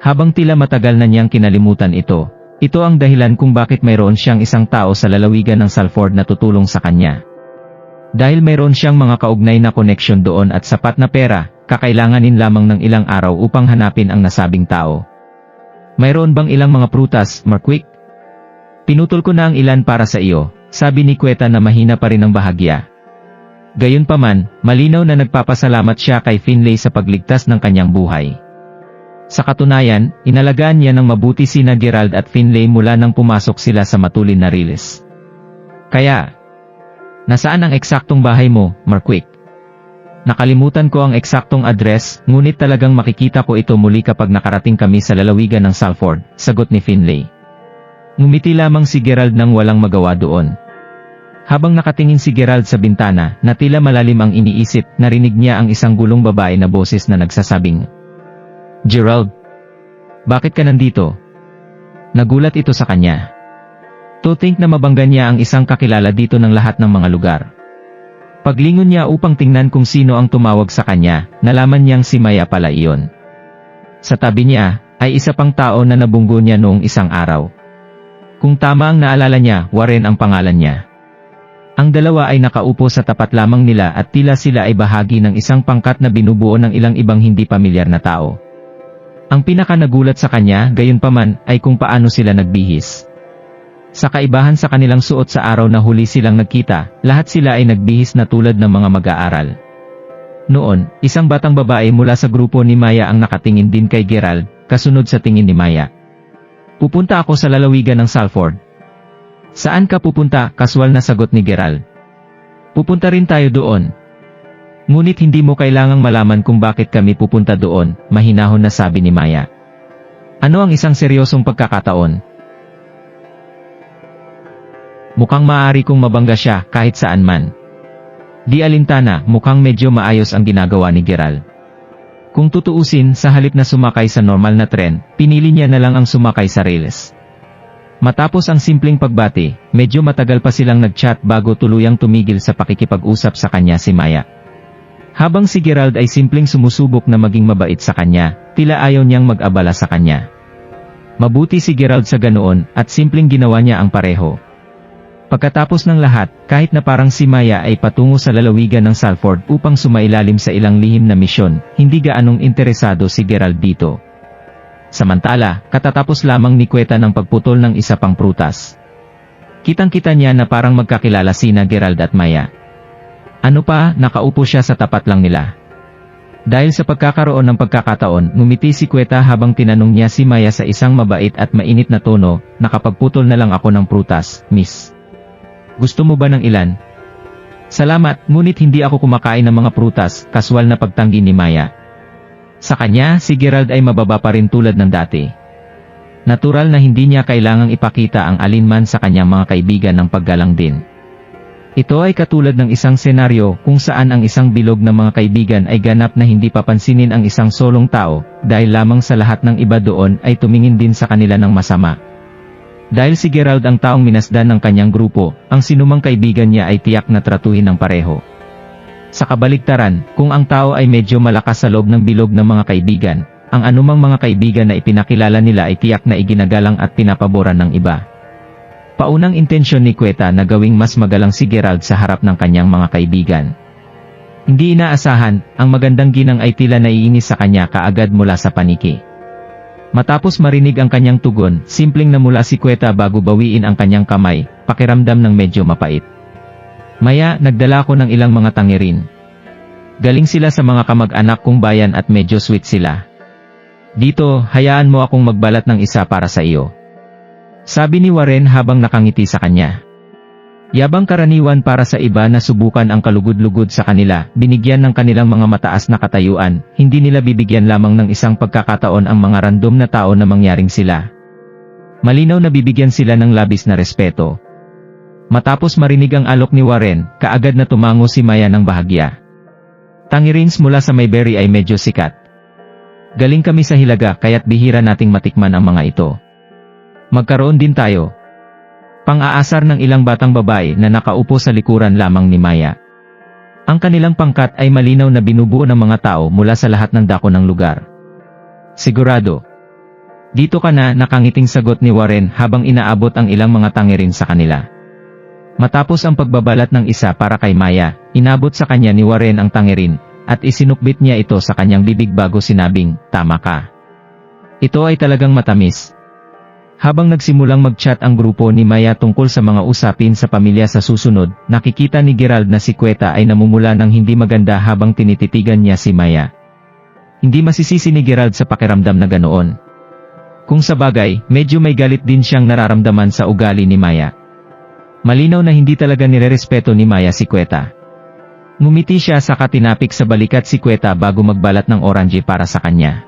Habang tila matagal na niyang kinalimutan ito, ito ang dahilan kung bakit mayroon siyang isang tao sa lalawigan ng Salford na tutulong sa kanya. Dahil mayroon siyang mga kaugnay na koneksyon doon at sapat na pera, kakailanganin lamang ng ilang araw upang hanapin ang nasabing tao. Mayroon bang ilang mga prutas, Marquick? Pinutol ko na ang ilan para sa iyo, sabi ni Queta na mahina pa rin ang bahagya. Gayunpaman, malinaw na nagpapasalamat siya kay Finlay sa pagligtas ng kanyang buhay. Sa katunayan, inalagaan niya ng mabuti sina Gerald at Finlay mula nang pumasok sila sa matulin na rails. Kaya, nasaan ang eksaktong bahay mo, Marquick? Nakalimutan ko ang eksaktong address, ngunit talagang makikita ko ito muli kapag nakarating kami sa lalawigan ng Salford, sagot ni Finlay. Ngumiti lamang si Gerald nang walang magawa doon. Habang nakatingin si Gerald sa bintana, na tila malalim ang iniisip, narinig niya ang isang gulong babae na boses na nagsasabing, Gerald, bakit ka nandito? Nagulat ito sa kanya. To think na mabangga niya ang isang kakilala dito ng lahat ng mga lugar. Paglingon niya upang tingnan kung sino ang tumawag sa kanya, nalaman niyang si Maya pala iyon. Sa tabi niya, ay isa pang tao na nabunggo niya noong isang araw. Kung tama ang naalala niya, Warren ang pangalan niya. Ang dalawa ay nakaupo sa tapat lamang nila at tila sila ay bahagi ng isang pangkat na binubuo ng ilang ibang hindi pamilyar na tao. Ang pinaka-nagulat sa kanya, gayunpaman, ay kung paano sila nagbihis. Sa kaibahan sa kanilang suot sa araw na huli silang nagkita, lahat sila ay nagbihis na tulad ng mga mag-aaral. Noon, isang batang babae mula sa grupo ni Maya ang nakatingin din kay Gerald, kasunod sa tingin ni Maya. Pupunta ako sa lalawigan ng Salford. Saan ka pupunta? Kaswal na sagot ni Gerald. Pupunta rin tayo doon. Ngunit hindi mo kailangang malaman kung bakit kami pupunta doon, mahinahon na sabi ni Maya. Ano ang isang seryosong pagkakataon? Mukhang maaari kong mabangga siya kahit saan man. Di alintana, mukhang medyo maayos ang ginagawa ni Gerald. Kung tutuusin, sa halip na sumakay sa normal na tren, pinili niya na lang ang sumakay sa rails. Matapos ang simpleng pagbati, medyo matagal pa silang nag-chat bago tuluyang tumigil sa pakikipag-usap sa kanya si Maya. Habang si Gerald ay simpleng sumusubok na maging mabait sa kanya, tila ayaw niyang mag-abala sa kanya. Mabuti si Gerald sa ganoon, at simpleng ginawa niya ang pareho. Pagkatapos ng lahat, kahit na parang si Maya ay patungo sa lalawigan ng Salford upang sumailalim sa ilang lihim na misyon, hindi gaanong interesado si Gerald dito. Samantala, katatapos lamang ni Queta ng pagputol ng isa pang prutas. Kitang-kita niya na parang magkakilala sina Gerald at Maya. Ano pa, nakaupo siya sa tapat lang nila. Dahil sa pagkakaroon ng pagkakataon, ngumiti si Queta habang tinanong niya si Maya sa isang mabait at mainit na tono, nakapagputol na lang ako ng prutas, miss. Gusto mo ba ng ilan? Salamat, ngunit hindi ako kumakain ng mga prutas, kaswal na pagtanggi ni Maya. Sa kanya, si Gerald ay mababa pa rin tulad ng dati. Natural na hindi niya kailangang ipakita ang alinman sa kanyang mga kaibigan ng paggalang din. Ito ay katulad ng isang senaryo kung saan ang isang bilog ng mga kaibigan ay ganap na hindi papansinin ang isang solong tao, dahil lamang sa lahat ng iba doon ay tumingin din sa kanila ng masama. Dahil si Gerald ang taong minasdan ng kanyang grupo, ang sinumang kaibigan niya ay tiyak na tratuhin ng pareho. Sa kabaligtaran, kung ang tao ay medyo malakas sa loob ng bilog ng mga kaibigan, ang anumang mga kaibigan na ipinakilala nila ay tiyak na iginagalang at pinapaboran ng iba. Paunang intensyon ni Queta na gawing mas magalang si Gerald sa harap ng kanyang mga kaibigan. Hindi inaasahan, ang magandang ginang ay tila naiinis sa kanya kaagad mula sa paniki. Matapos marinig ang kanyang tugon, simpleng namula si Queta bago bawiin ang kanyang kamay, pakiramdam ng medyo mapait. Maya, nagdala ko ng ilang mga tangirin. Galing sila sa mga kamag-anak kong bayan at medyo sweet sila. Dito, hayaan mo akong magbalat ng isa para sa iyo. Sabi ni Warren habang nakangiti sa kanya. Yabang karaniwan para sa iba na subukan ang kalugod-lugod sa kanila, binigyan ng kanilang mga mataas na katayuan, hindi nila bibigyan lamang ng isang pagkakataon ang mga random na tao na mangyaring sila. Malinaw na bibigyan sila ng labis na respeto. Matapos marinig ang alok ni Warren, kaagad na tumango si Maya ng bahagya. Tangirins mula sa Mayberry ay medyo sikat. Galing kami sa Hilaga kaya't bihira nating matikman ang mga ito. Magkaroon din tayo. Pang-aasar ng ilang batang babae na nakaupo sa likuran lamang ni Maya. Ang kanilang pangkat ay malinaw na binubuo ng mga tao mula sa lahat ng dako ng lugar. Sigurado. Dito ka na, nakangiting sagot ni Warren habang inaabot ang ilang mga tangirin sa kanila. Matapos ang pagbabalat ng isa para kay Maya, inabot sa kanya ni Warren ang tangirin, at isinukbit niya ito sa kanyang bibig bago sinabing, "Tama ka. Ito ay talagang matamis." Habang nagsimulang mag-chat ang grupo ni Maya tungkol sa mga usapin sa pamilya sa susunod, nakikita ni Gerald na si Queta ay namumula ng hindi maganda habang tinititigan niya si Maya. Hindi masisisi ni Gerald sa pakiramdam na ganoon. Kung sa bagay, medyo may galit din siyang nararamdaman sa ugali ni Maya. Malinaw na hindi talaga nirerespeto ni Maya si Queta. Ngumiti siya saka tinapik sa balikat si Queta bago magbalat ng orange para sa kanya.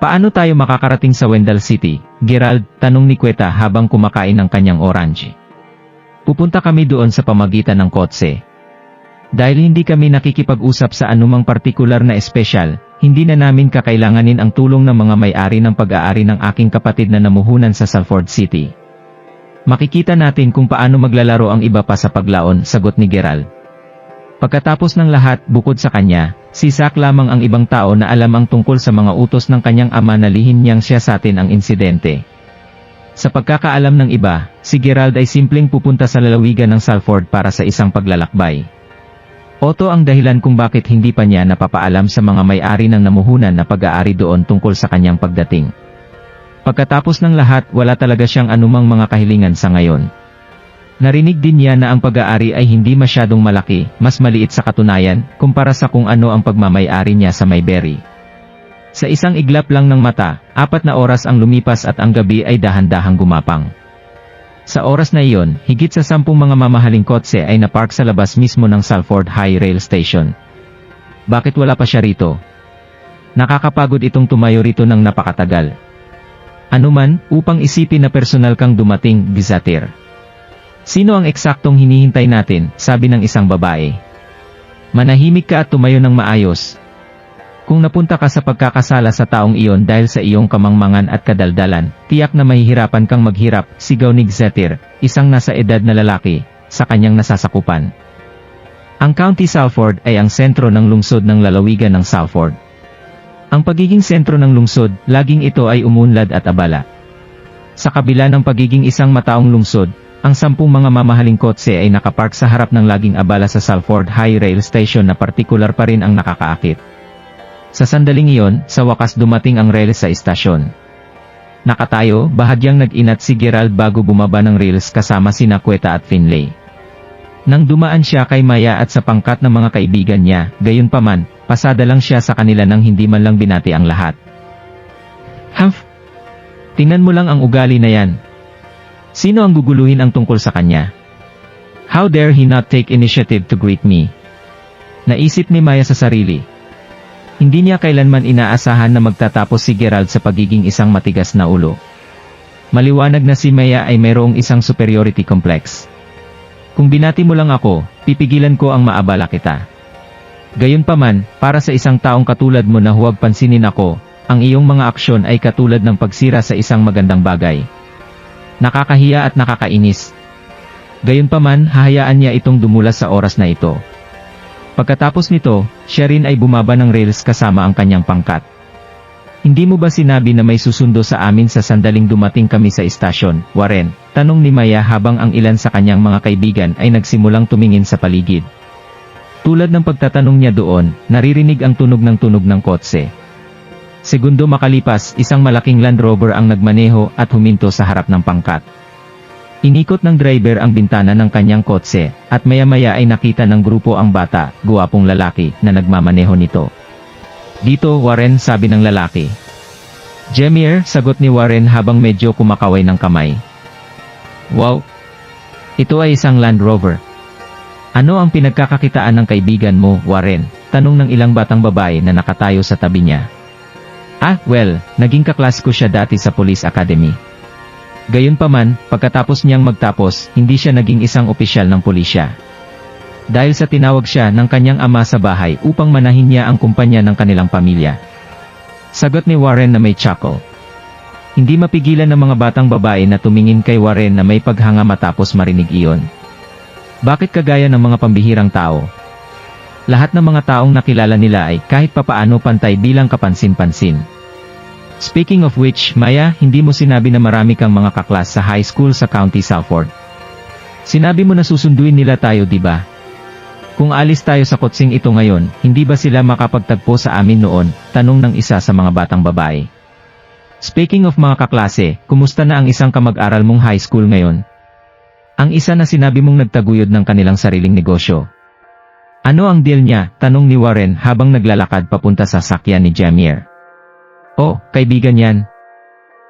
"Paano tayo makakarating sa Wendell City, Gerald?" tanong ni Queta habang kumakain ng kanyang orange. "Pupunta kami doon sa pamagitan ng kotse. Dahil hindi kami nakikipag-usap sa anumang partikular na espesyal, hindi na namin kakailanganin ang tulong ng mga may-ari ng pag-aari ng aking kapatid na namuhunan sa Salford City. Makikita natin kung paano maglalaro ang iba pa sa paglaon," sagot ni Gerald. Pagkatapos ng lahat, bukod sa kanya, si Zack lamang ang ibang tao na alam ang tungkol sa mga utos ng kanyang ama na lihin niyang siya sa atin ang insidente. Sa pagkakaalam ng iba, si Gerald ay simpleng pupunta sa lalawigan ng Salford para sa isang paglalakbay. Oto ang dahilan kung bakit hindi pa niya napapaalam sa mga may-ari ng namuhunan na pag-aari doon tungkol sa kanyang pagdating. Pagkatapos ng lahat, wala talaga siyang anumang mga kahilingan sa ngayon. Narinig din niya na ang pag-aari ay hindi masyadong malaki, mas maliit sa katunayan, kumpara sa kung ano ang pagmamay-ari niya sa Mayberry. Sa isang iglap lang ng mata, 4 na oras ang lumipas at ang gabi ay dahan-dahang gumapang. Sa oras na iyon, higit sa 10 mga mamahaling kotse ay napark sa labas mismo ng Salford High Rail Station. Bakit wala pa siya rito? Nakakapagod itong tumayo rito ng napakatagal. Anuman, upang isipin na personal kang dumating, Gizatir. "Sino ang eksaktong hinihintay natin?" sabi ng isang babae. "Manahimik ka at tumayo ng maayos. Kung napunta ka sa pagkakasala sa taong iyon dahil sa iyong kamangmangan at kadaldalan, tiyak na mahihirapan kang maghirap," sigaw ni Gizatir, isang nasa edad na lalaki, sa kanyang nasasakupan. Ang County Salford ay ang sentro ng lungsod ng lalawigan ng Salford. Ang pagiging sentro ng lungsod, laging ito ay umunlad at abala. Sa kabila ng pagiging isang mataong lungsod, ang 10 mga mamahaling kotse ay nakapark sa harap ng laging abala sa Salford High Rail Station na partikular pa rin ang nakakaakit. Sa sandaling iyon, sa wakas dumating ang rails sa istasyon. Nakatayo, bahagyang nag-inat si Gerald bago bumaba ng rails kasama sina Queta at Finlay. Nang dumaan siya kay Maya at sa pangkat ng mga kaibigan niya, gayunpaman, pasada lang siya sa kanila nang hindi man lang binati ang lahat. "Humph! Tingnan mo lang ang ugali na yan. Sino ang guguluhin ang tungkol sa kanya? How dare he not take initiative to greet me?" Naisip ni Maya sa sarili. Hindi niya kailanman inaasahan na magtatapos si Gerald sa pagiging isang matigas na ulo. Maliwanag na si Maya ay mayroong isang superiority complex. "Kung binati mo lang ako, pipigilan ko ang maabala kita. Gayunpaman, para sa isang taong katulad mo na huwag pansinin ako, ang iyong mga aksyon ay katulad ng pagsira sa isang magandang bagay. Nakakahiya at nakakainis. Gayunpaman, hahayaan niya itong dumulas sa oras na ito." Pagkatapos nito, siya rin ay bumaba ng rails kasama ang kanyang pangkat. "Hindi mo ba sinabi na may susundo sa amin sa sandaling dumating kami sa istasyon, Warren?" tanong ni Maya habang ang ilan sa kanyang mga kaibigan ay nagsimulang tumingin sa paligid. Tulad ng pagtatanong niya doon, naririnig ang tunog ng kotse. Segundo makalipas, isang malaking Land Rover ang nagmaneho at huminto sa harap ng pangkat. Inikot ng driver ang bintana ng kanyang kotse, at maya-maya ay nakita ng grupo ang bata, guwapong lalaki, na nagmamaneho nito. "Dito, Warren," sabi ng lalaki. "Jamier," sagot ni Warren habang medyo kumakaway ng kamay. "Wow! Ito ay isang Land Rover." "Ano ang pinagkakakitaan ng kaibigan mo, Warren?" tanong ng ilang batang babae na nakatayo sa tabi niya. "Ah, well, naging kaklas ko siya dati sa Police Academy." Gayunpaman, pagkatapos niyang magtapos, hindi siya naging isang opisyal ng pulisya. Dahil sa tinawag siya ng kanyang ama sa bahay upang manahin niya ang kumpanya ng kanilang pamilya. Sagot ni Warren na may chuckle. Hindi mapigilan ng mga batang babae na tumingin kay Warren na may paghanga matapos marinig iyon. Bakit kagaya ng mga pambihirang tao? Lahat ng mga taong nakilala nila ay kahit papaano pantay bilang kapansin-pansin. Speaking of which, Maya, hindi mo sinabi na marami kang mga kaklas sa high school sa County Salford. Sinabi mo na susunduin nila tayo, di ba? Kung alis tayo sa kotseng ito ngayon, hindi ba sila makapagtagpo sa amin noon? Tanong ng isa sa mga batang babae. Speaking of mga kaklase, kumusta na ang isang kamag-aral mong high school ngayon? Ang isa na sinabi mong nagtaguyod ng kanilang sariling negosyo. Ano ang deal niya? Tanong ni Warren habang naglalakad papunta sa sakyan ni Jamier. Oh, kaibigan yan.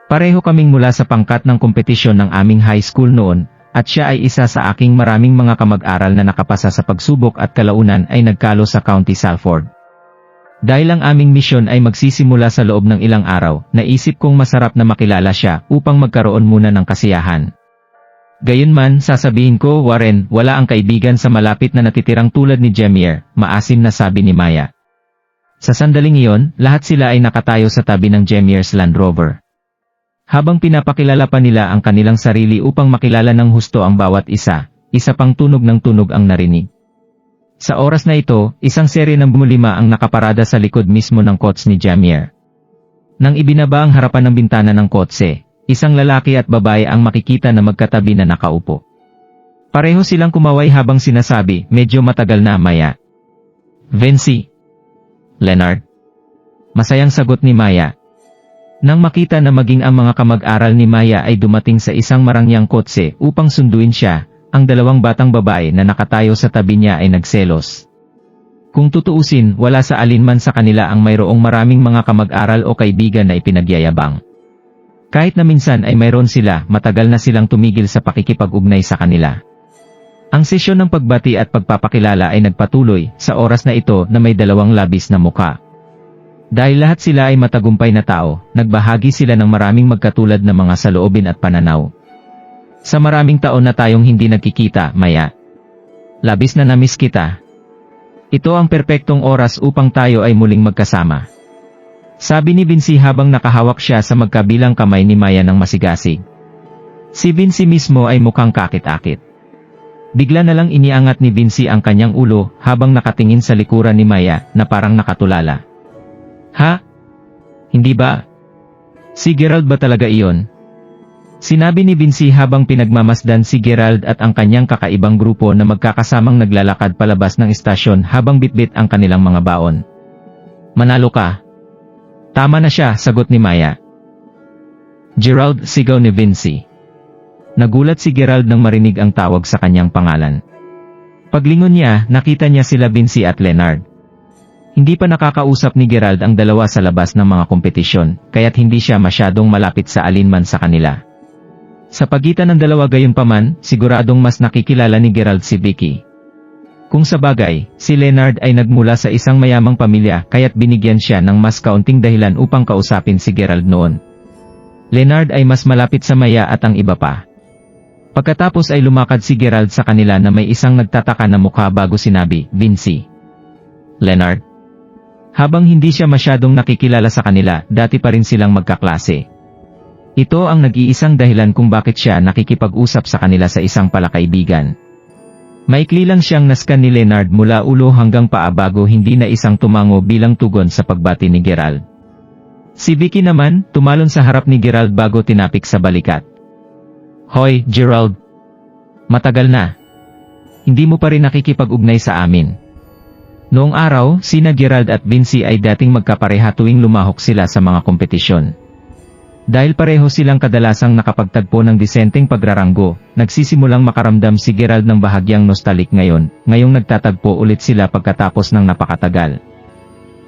Pareho kaming mula sa pangkat ng kompetisyon ng aming high school noon, at siya ay isa sa aking maraming mga kamag-aral na nakapasa sa pagsubok at kalaunan ay nagkalo sa County Salford. Dahil ang aming misyon ay magsisimula sa loob ng ilang araw, naisip kong masarap na makilala siya upang magkaroon muna ng kasiyahan. Gayunman, sasabihin ko, Warren, wala ang kaibigan sa malapit na natitirang tulad ni Jamier, maasim na sabi ni Maya. Sa sandaling iyon, lahat sila ay nakatayo sa tabi ng Jamier's Land Rover. Habang pinapakilala pa nila ang kanilang sarili upang makilala ng husto ang bawat isa, isa pang tunog ng tunog ang narinig. Sa oras na ito, isang serye ng bumulima ang nakaparada sa likod mismo ng kotse ni Jamier. Nang ibinaba ang harapan ng bintana ng kotse, isang lalaki at babae ang makikita na magkatabi na nakaupo. Pareho silang kumaway habang sinasabi, medyo matagal na, Maya. Vinci. Leonard. Masayang sagot ni Maya. Nang makita na maging ang mga kamag-aral ni Maya ay dumating sa isang marangyang kotse upang sunduin siya, ang dalawang batang babae na nakatayo sa tabi niya ay nagselos. Kung tutuusin, wala sa alinman sa kanila ang mayroong maraming mga kamag-aral o kaibigan na ipinagyayabang. Kahit na minsan ay mayroon sila, matagal na silang tumigil sa pakikipag-ugnay sa kanila. Ang sesyon ng pagbati at pagpapakilala ay nagpatuloy sa oras na ito na may dalawang labis na muka. Dahil lahat sila ay matagumpay na tao, nagbahagi sila ng maraming magkatulad na mga saloobin at pananaw. Sa maraming taon na tayong hindi nagkikita, Maya. Labis na namiss kita. Ito ang perpektong oras upang tayo ay muling magkasama. Sabi ni Vinci habang nakahawak siya sa magkabilang kamay ni Maya ng masigasig. Si Vinci mismo ay mukhang kakit-akit. Bigla na lang iniangat ni Vinci ang kanyang ulo habang nakatingin sa likuran ni Maya na parang nakatulala. Ha? Hindi ba? Si Gerald ba talaga iyon? Sinabi ni Vinci habang pinagmamasdan si Gerald at ang kanyang kakaibang grupo na magkakasamang naglalakad palabas ng istasyon habang bitbit ang kanilang mga baon. Manalo ka. Tama na siya, sagot ni Maya. Gerald, sigaw ni Vinci. Nagulat si Gerald nang marinig ang tawag sa kanyang pangalan. Paglingon niya, nakita niya sila Vinci at Leonard. Hindi pa nakakausap ni Gerald ang dalawa sa labas ng mga kompetisyon, kaya't hindi siya masyadong malapit sa alinman sa kanila. Sa pagitan ng dalawa gayunpaman, siguradong mas nakikilala ni Gerald si Vicky. Kung sa bagay, si Leonard ay nagmula sa isang mayamang pamilya kaya't binigyan siya ng mas kaunting dahilan upang kausapin si Gerald noon. Leonard ay mas malapit sa Maya at ang iba pa. Pagkatapos ay lumakad si Gerald sa kanila na may isang nagtataka na mukha bago sinabi, Vinci. Leonard. Habang hindi siya masyadong nakikilala sa kanila, dati pa rin silang magkaklase. Ito ang nag-iisang dahilan kung bakit siya nakikipag-usap sa kanila sa isang palakaibigan. Maikli lang siyang naskan ni Leonard mula ulo hanggang paa bago hindi na isang tumango bilang tugon sa pagbati ni Gerald. Si Vicky naman, tumalon sa harap ni Gerald bago tinapik sa balikat. Hoy, Gerald. Matagal na. Hindi mo pa rin nakikipag-ugnay sa amin. Noong araw, sina Gerald at Vinci ay dating magkapareha tuwing lumahok sila sa mga kompetisyon. Dahil pareho silang kadalasang nakapagtagpo ng disenteng pagraranggo, nagsisimulang makaramdam si Gerald ng bahagyang nostalgic ngayong nagtatagpo ulit sila pagkatapos ng napakatagal.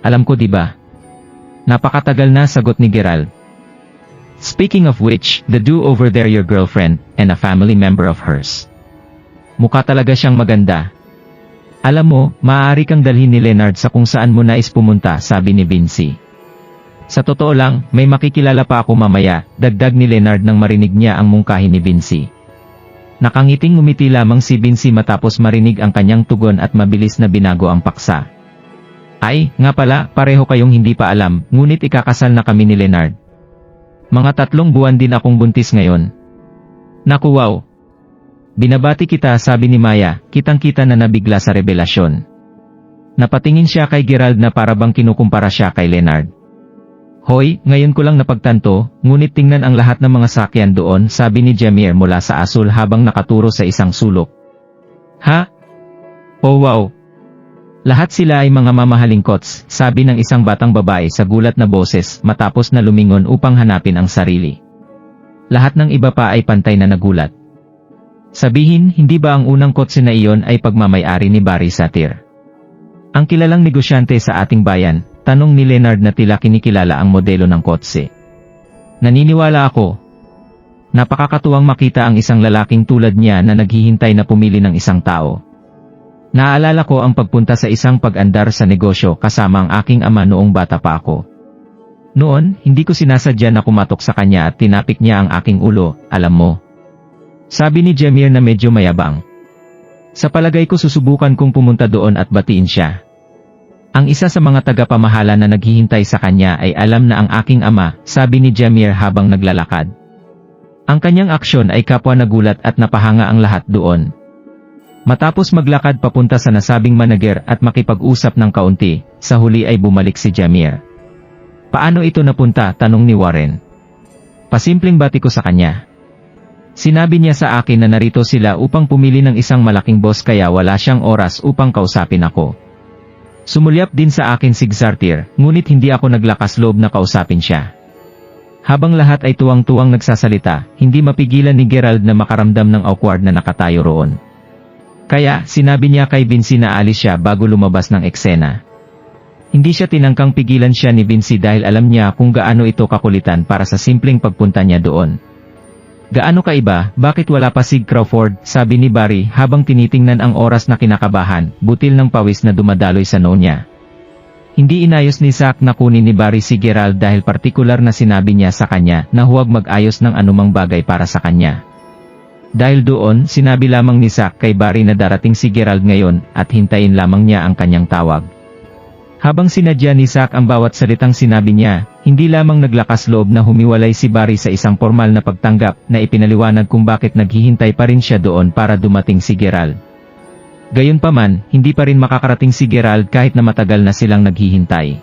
Alam ko diba? Napakatagal na, sagot ni Gerald. Speaking of which, the dude over there your girlfriend, and a family member of hers. Mukha talaga siyang maganda. Alam mo, maaari kang dalhin ni Leonard sa kung saan mo nais pumunta, sabi ni Vinci. Sa totoo lang, may makikilala pa ako mamaya, dagdag ni Leonard nang marinig niya ang mungkahi ni Vinci. Nakangiting ngumiti lamang si Vinci matapos marinig ang kanyang tugon at mabilis na binago ang paksa. Ay, nga pala, pareho kayong hindi pa alam, ngunit ikakasal na kami ni Leonard. Mga 3 buwan din akong buntis ngayon. Naku wow! Binabati kita, sabi ni Maya, kitang-kita na nabigla sa revelasyon. Napatingin siya kay Gerald na parabang kinukumpara siya kay Leonard. Hoy, ngayon ko lang napagtanto, ngunit tingnan ang lahat ng mga sakyan doon, sabi ni Jameer mula sa asul habang nakaturo sa isang sulok. Ha? Oh wow! Lahat sila ay mga mamahaling kots, sabi ng isang batang babae sa gulat na boses matapos na lumingon upang hanapin ang sarili. Lahat ng iba pa ay pantay na nagulat. Sabihin, hindi ba ang unang kotse na iyon ay pagmamay-ari ni Barry Satir? Ang kilalang negosyante sa ating bayan, tanong ni Leonard na tila kinikilala ang modelo ng kotse. Naniniwala ako. Napakakatuwang makita ang isang lalaking tulad niya na naghihintay na pumili ng isang tao. Naalala ko ang pagpunta sa isang pag-andar sa negosyo kasama ang aking ama noong bata pa ako. Noon, hindi ko sinasadya na kumatok sa kanya at tinapik niya ang aking ulo, alam mo. Sabi ni Jameer na medyo mayabang. Sa palagay ko susubukan kong pumunta doon at batiin siya. Ang isa sa mga tagapamahala na naghihintay sa kanya ay alam na ang aking ama, sabi ni Jameer habang naglalakad. Ang kanyang aksyon ay kapwa nagulat at napahanga ang lahat doon. Matapos maglakad papunta sa nasabing manager at makipag-usap ng kaunti, sa huli ay bumalik si Jameer. Paano ito napunta? Tanong ni Warren. Pasimpleng bati ko sa kanya. Sinabi niya sa akin na narito sila upang pumili ng isang malaking boss kaya wala siyang oras upang kausapin ako. Sumulyap din sa akin si Xartir, ngunit hindi ako naglakas loob na kausapin siya. Habang lahat ay tuwang-tuwang nagsasalita, hindi mapigilan ni Gerald na makaramdam ng awkward na nakatayo roon. Kaya, sinabi niya kay Vinci na alis siya bago lumabas ng eksena. Hindi siya tinangkang pigilan siya ni Vinci dahil alam niya kung gaano ito kakulitan para sa simpleng pagpunta niya doon. Gaano kaiba, bakit wala pa si Crawford, sabi ni Barry habang tinitingnan ang oras na kinakabahan, butil ng pawis na dumadaloy sa noo niya. Hindi inayos ni Zack na kunin ni Barry si Gerald dahil partikular na sinabi niya sa kanya na huwag mag-ayos ng anumang bagay para sa kanya. Dahil doon, sinabi lamang ni Zack kay Barry na darating si Gerald ngayon at hintayin lamang niya ang kanyang tawag. Habang sinadya ni Zack ang bawat salitang sinabi niya, hindi lamang naglakas loob na humiwalay si Barry sa isang formal na pagtanggap na ipinaliwanag kung bakit naghihintay pa rin siya doon para dumating si Gerald. Gayunpaman, hindi pa rin makakarating si Gerald kahit na matagal na silang naghihintay.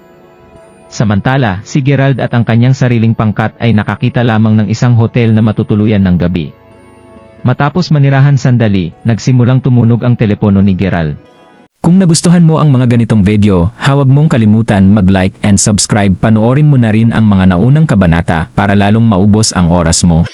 Samantala, si Gerald at ang kanyang sariling pangkat ay nakakita lamang ng isang hotel na matutuluyan ng gabi. Matapos manirahan sandali, nagsimulang tumunog ang telepono ni Gerald. Kung nagustuhan mo ang mga ganitong video, huwag mong kalimutan mag-like and subscribe. Panoorin mo na rin ang mga naunang kabanata para lalong maubos ang oras mo.